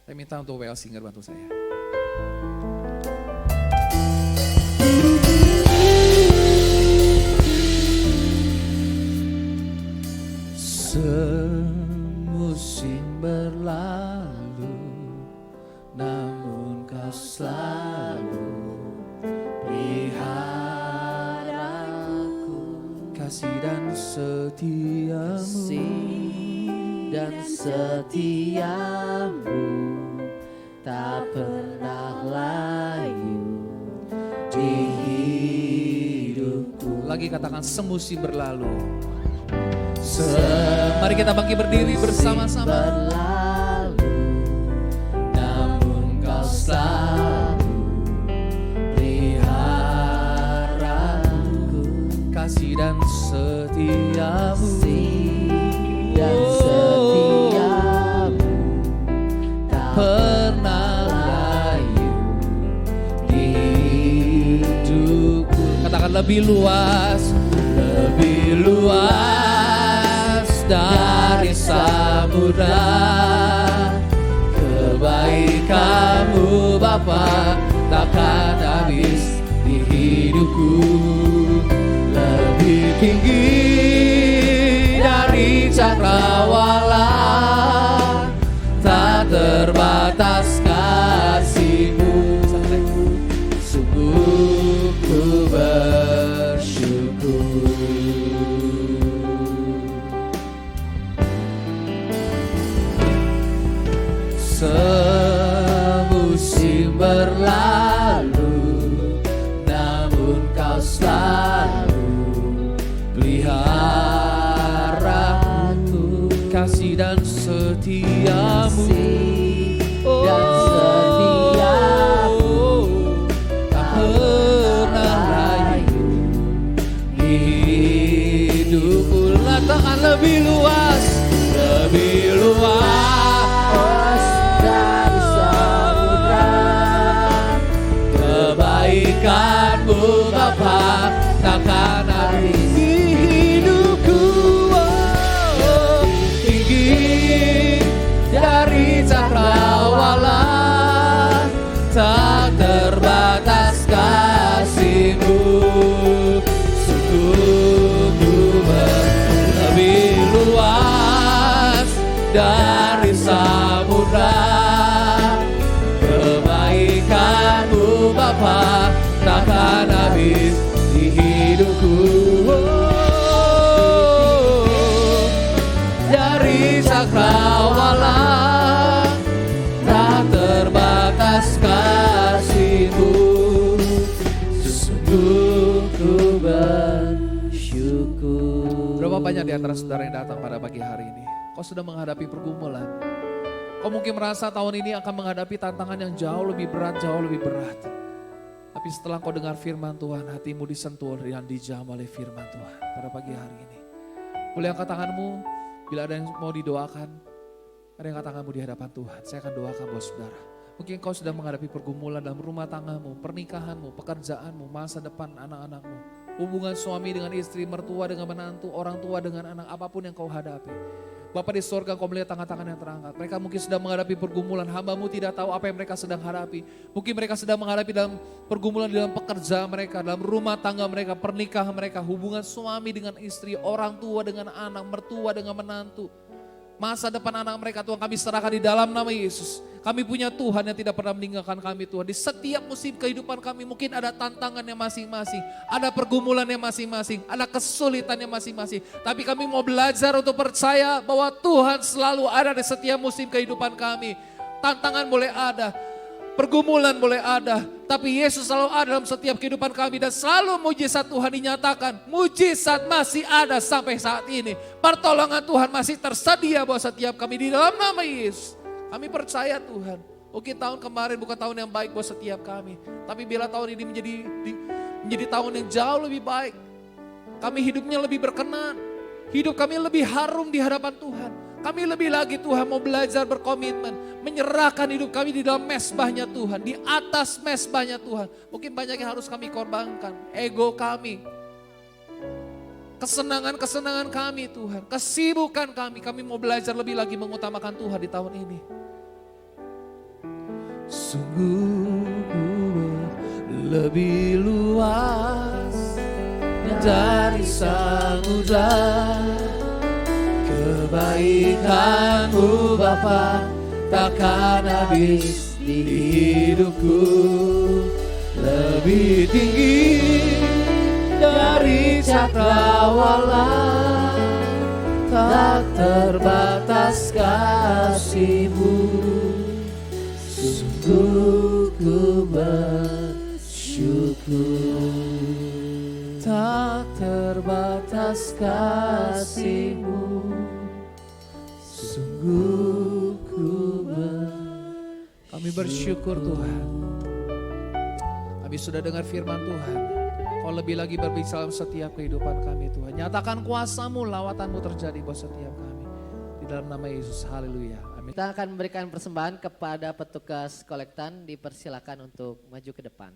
Saya minta untuk WL Singer bantu saya. Semusim berlalu, namun kau selalu pelihara aku. Kasih dan setiamu, tak pernah layu di hidupku. Lagi katakan semusim berlalu. Mari kita bangkit berdiri bersama-sama. Berlalu, namun kau selalu peliharaku. Kasih dan setiamu, tak pernah layu di hidupku. katakan lebih luas dari samudra. Kebaikan-Mu Bapa takkan habis di hidupku. Lebih tinggi dari cakrawala, tak terbatas kasih-Mu. Sungguh ku bersyukur. Semusim berlalu, namun kau selalu pelihara hidupku. Katakan lebih luas dari samudra. Kebaikanmu Bapa takkan habis di hidupku. Tinggi dari cakrawala, tak terbatas kasih-Mu. Sungguh lebih luas dari samudra. Kebaikan-Mu Bapa takkan habis di hidupku. Dari cakrawala, tak terbatas kasih-Mu. Sesungguh ku bersyukur. Berapa banyak di antara saudara yang datang pada pagi hari ini? Kau sudah menghadapi pergumulan. Kau mungkin merasa tahun ini akan menghadapi tantangan yang jauh lebih berat, jauh lebih berat. Tapi setelah kau dengar firman Tuhan, hatimu disentuh dan dijamah oleh firman Tuhan pada pagi hari ini. Boleh angkat tanganmu, bila ada yang mau didoakan, ada yang angkat tanganmu di hadapan Tuhan. Saya akan doakan buat saudara. Mungkin kau sedang menghadapi pergumulan dalam rumah tanggamu, pernikahanmu, pekerjaanmu, masa depan anak-anakmu. Hubungan suami dengan istri, mertua dengan menantu, orang tua dengan anak, apapun yang kau hadapi. Bapa di sorga, kau melihat tangan-tangan yang terangkat. Mereka mungkin sedang menghadapi pergumulan, hamba-Mu tidak tahu apa yang mereka sedang hadapi. Mungkin mereka sedang menghadapi dalam pergumulan dalam pekerjaan mereka, dalam rumah tangga mereka, pernikahan mereka, hubungan suami dengan istri, orang tua dengan anak, mertua dengan menantu. Masa depan anak mereka Tuhan kami serahkan di dalam nama Yesus. Kami punya Tuhan yang tidak pernah meninggalkan kami Tuhan. Di setiap musim kehidupan kami mungkin ada tantangannya masing-masing. Ada pergumulannya masing-masing. Ada kesulitannya masing-masing. Tapi kami mau belajar untuk percaya bahwa Tuhan selalu ada di setiap musim kehidupan kami. Tantangan boleh ada. Pergumulan boleh ada, tapi Yesus selalu ada dalam setiap kehidupan kami dan selalu mujizat Tuhan dinyatakan. Mujizat masih ada sampai saat ini. Pertolongan Tuhan masih tersedia buat setiap kami di dalam nama Yesus. Kami percaya Tuhan. Mungkin tahun kemarin bukan tahun yang baik buat setiap kami, tapi bila tahun ini menjadi tahun yang jauh lebih baik. Kami hidupnya lebih berkenan. Hidup kami lebih harum di hadapan Tuhan. Kami lebih lagi Tuhan mau belajar berkomitmen. Menyerahkan hidup kami di dalam mesbahnya Tuhan. Di atas mesbahnya Tuhan. Mungkin banyak yang harus kami korbankan. Ego kami. Kesenangan-kesenangan kami Tuhan. Kesibukan kami. Kami mau belajar lebih lagi mengutamakan Tuhan di tahun ini. Sungguh lebih luas dari samudra. Kebaikan-Mu Bapa takkan habis di hidupku. Lebih tinggi dari cakrawala, tak terbatas kasih-Mu. Sungguh ku bersyukur. Tak terbatas kasih-Mu. Sungguh ku Kami bersyukur Tuhan. Kami sudah dengar firman Tuhan. Kau lebih lagi berbicara dalam setiap kehidupan kami Tuhan. Nyatakan kuasa-Mu, lawatan-Mu terjadi buat setiap kami. Di dalam nama Yesus, haleluya. Amin. Kita akan memberikan persembahan kepada petugas kolektan, dipersilakan untuk maju ke depan.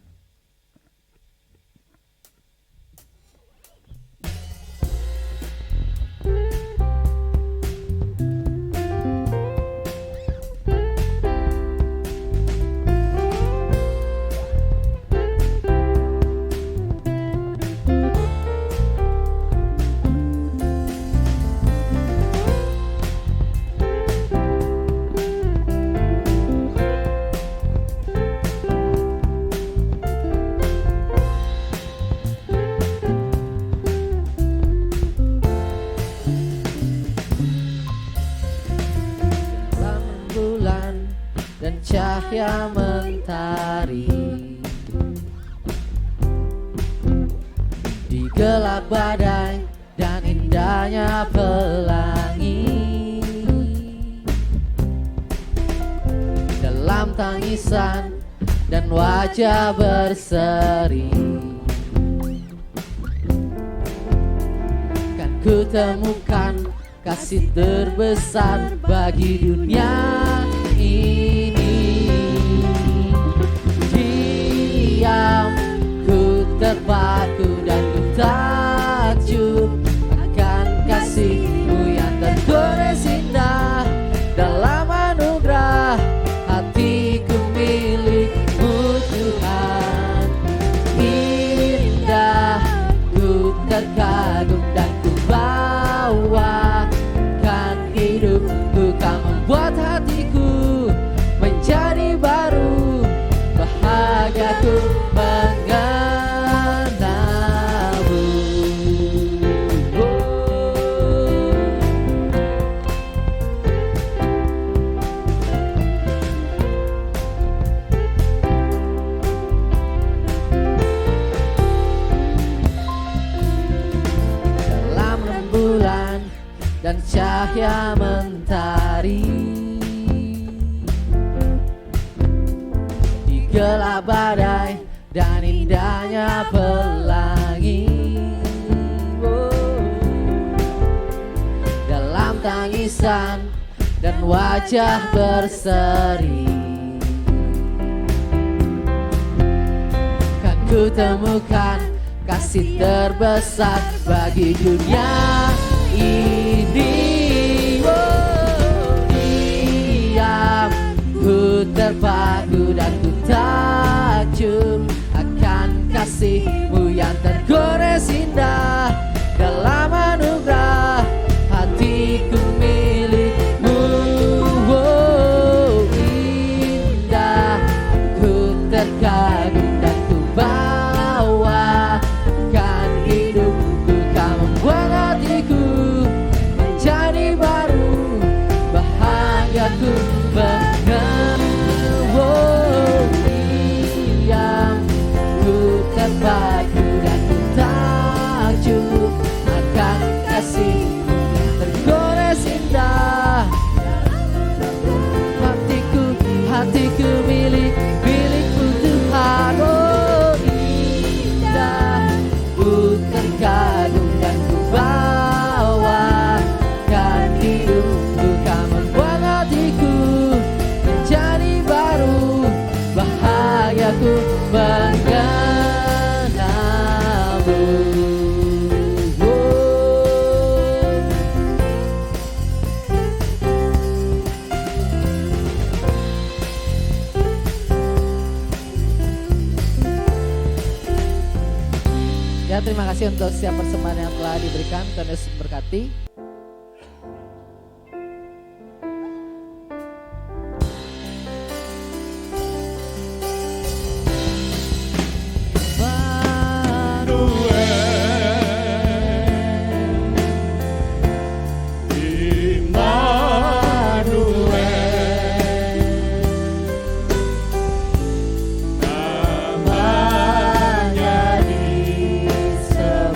Cahaya mentari di gelap badai dan indahnya pelangi, dalam tangisan dan wajah berseri, ku temukan kasih terbesar bagi dunia ini. Diam, ku terpaku dan ku takjub akan kasih-Mu yang tergores indah. Dalam anugerah hatiku milik-Mu Tuhan. Indah, ku terkagum dan ku bawakan hidupku. Kau membuat hatiku menjadi baru, bahagiaku mengenalmu. Dalam rembulan dan cahaya mentari, di gelap badai dan indahnya pelangi. Dalam tangisan dan wajah berseri, kan ku temukan kasih terbesar bagi dunia ini. Diam, ku terpaku dan ku takjub akan kasih-Mu yang tergores indah. Dalam anugerah hatiku milik-Mu. Indah, ku terkagum dan ku bawakan hidupku. Kau membuat hatiku menjadi baru, bahagiaku mengenalmu. Diam, ku terpaku dan ku takjub akan kasih-Mu yang tergores indah. Hatiku milik-Mu Tuhan. Oh indah, ku terkagum dan ku bawakan hidupku. Kau membuat hatiku menjadi baru, bahagiaku mengenalmu. Ya, terima kasih untuk setiap persembahan yang telah diberikan. Tuhan Yesus berkati. Namanya disebut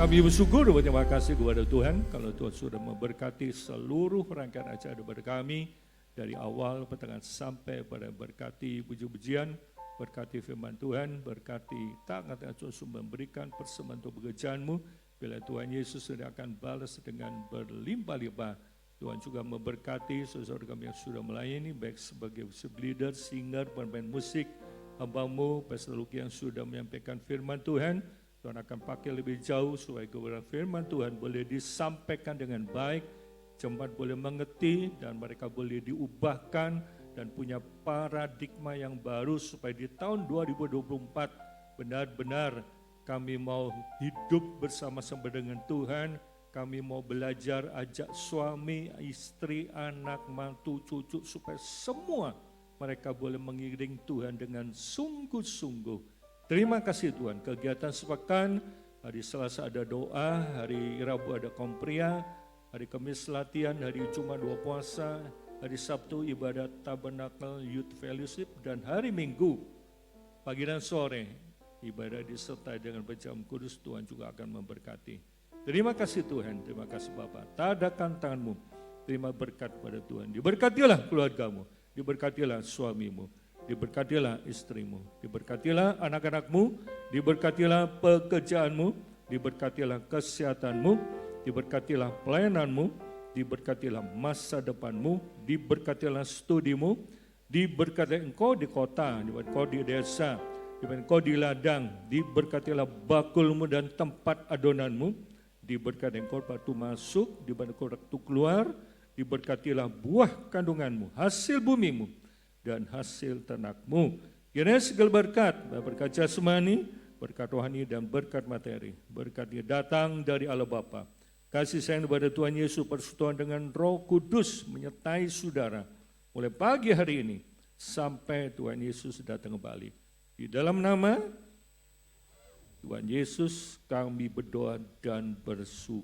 Kami bersyukur dan berterima kasih kepada Tuhan kalau Tuhan sudah memberkati seluruh rangkaian acara daripada kami dari awal pertengahan sampai pada berkati puji-pujian, berkati firman Tuhan, berkati tangan Tuhan memberikan persembahan untuk pekerjaan-Mu. Bila Tuhan Yesus sudah akan balas dengan berlimpah-limpah. Tuhan juga memberkati saudara kami yang sudah melayani baik sebagai leader, singer, pemain musik, hamba-Mu, Pastor Luki yang sudah menyampaikan firman Tuhan. Tuhan akan pakai lebih jauh supaya kebenaran firman Tuhan boleh disampaikan dengan baik, jemaat boleh mengerti dan mereka boleh diubahkan dan punya paradigma yang baru supaya di tahun 2024 benar-benar kami mau hidup bersama-sama dengan Tuhan, kami mau belajar ajak suami, istri, anak, mantu, cucu supaya semua mereka boleh mengiring Tuhan dengan sungguh-sungguh. Terima kasih Tuhan, kegiatan sepekan, hari Selasa ada doa, hari Rabu ada kompria, hari Kamis latihan, hari Jumat doa puasa, hari Sabtu ibadat tabernakel youth fellowship, dan hari Minggu pagi dan sore ibadah disertai dengan berjam kudus. Tuhan juga akan memberkati. Terima kasih Tuhan, terima kasih Bapak. Tadakan tanganmu, terima berkat pada Tuhan. Diberkatilah keluargamu, diberkatilah suamimu, diberkatilah istrimu, diberkatilah anak-anakmu, diberkatilah pekerjaanmu, diberkatilah kesehatanmu, diberkatilah pelayananmu, diberkatilah masa depanmu, diberkatilah studimu, diberkatilah engkau di kota, diberkatilah engkau di desa, diberkatilah engkau di ladang, diberkatilah bakulmu dan tempat adonanmu, diberkatilah engkau waktu masuk, diberkatilah engkau waktu keluar, diberkatilah buah kandunganmu, hasil bumimu, dan hasil ternakmu. Kiranya segala berkat jasmani, berkat rohani dan berkat materi, berkatnya datang dari Allah Bapa. Kasih sayang kepada Tuhan Yesus, persekutuan dengan Roh Kudus menyertai saudara mulai pagi hari ini sampai Tuhan Yesus datang kembali. Di dalam nama Tuhan Yesus kami berdoa dan bersyukur.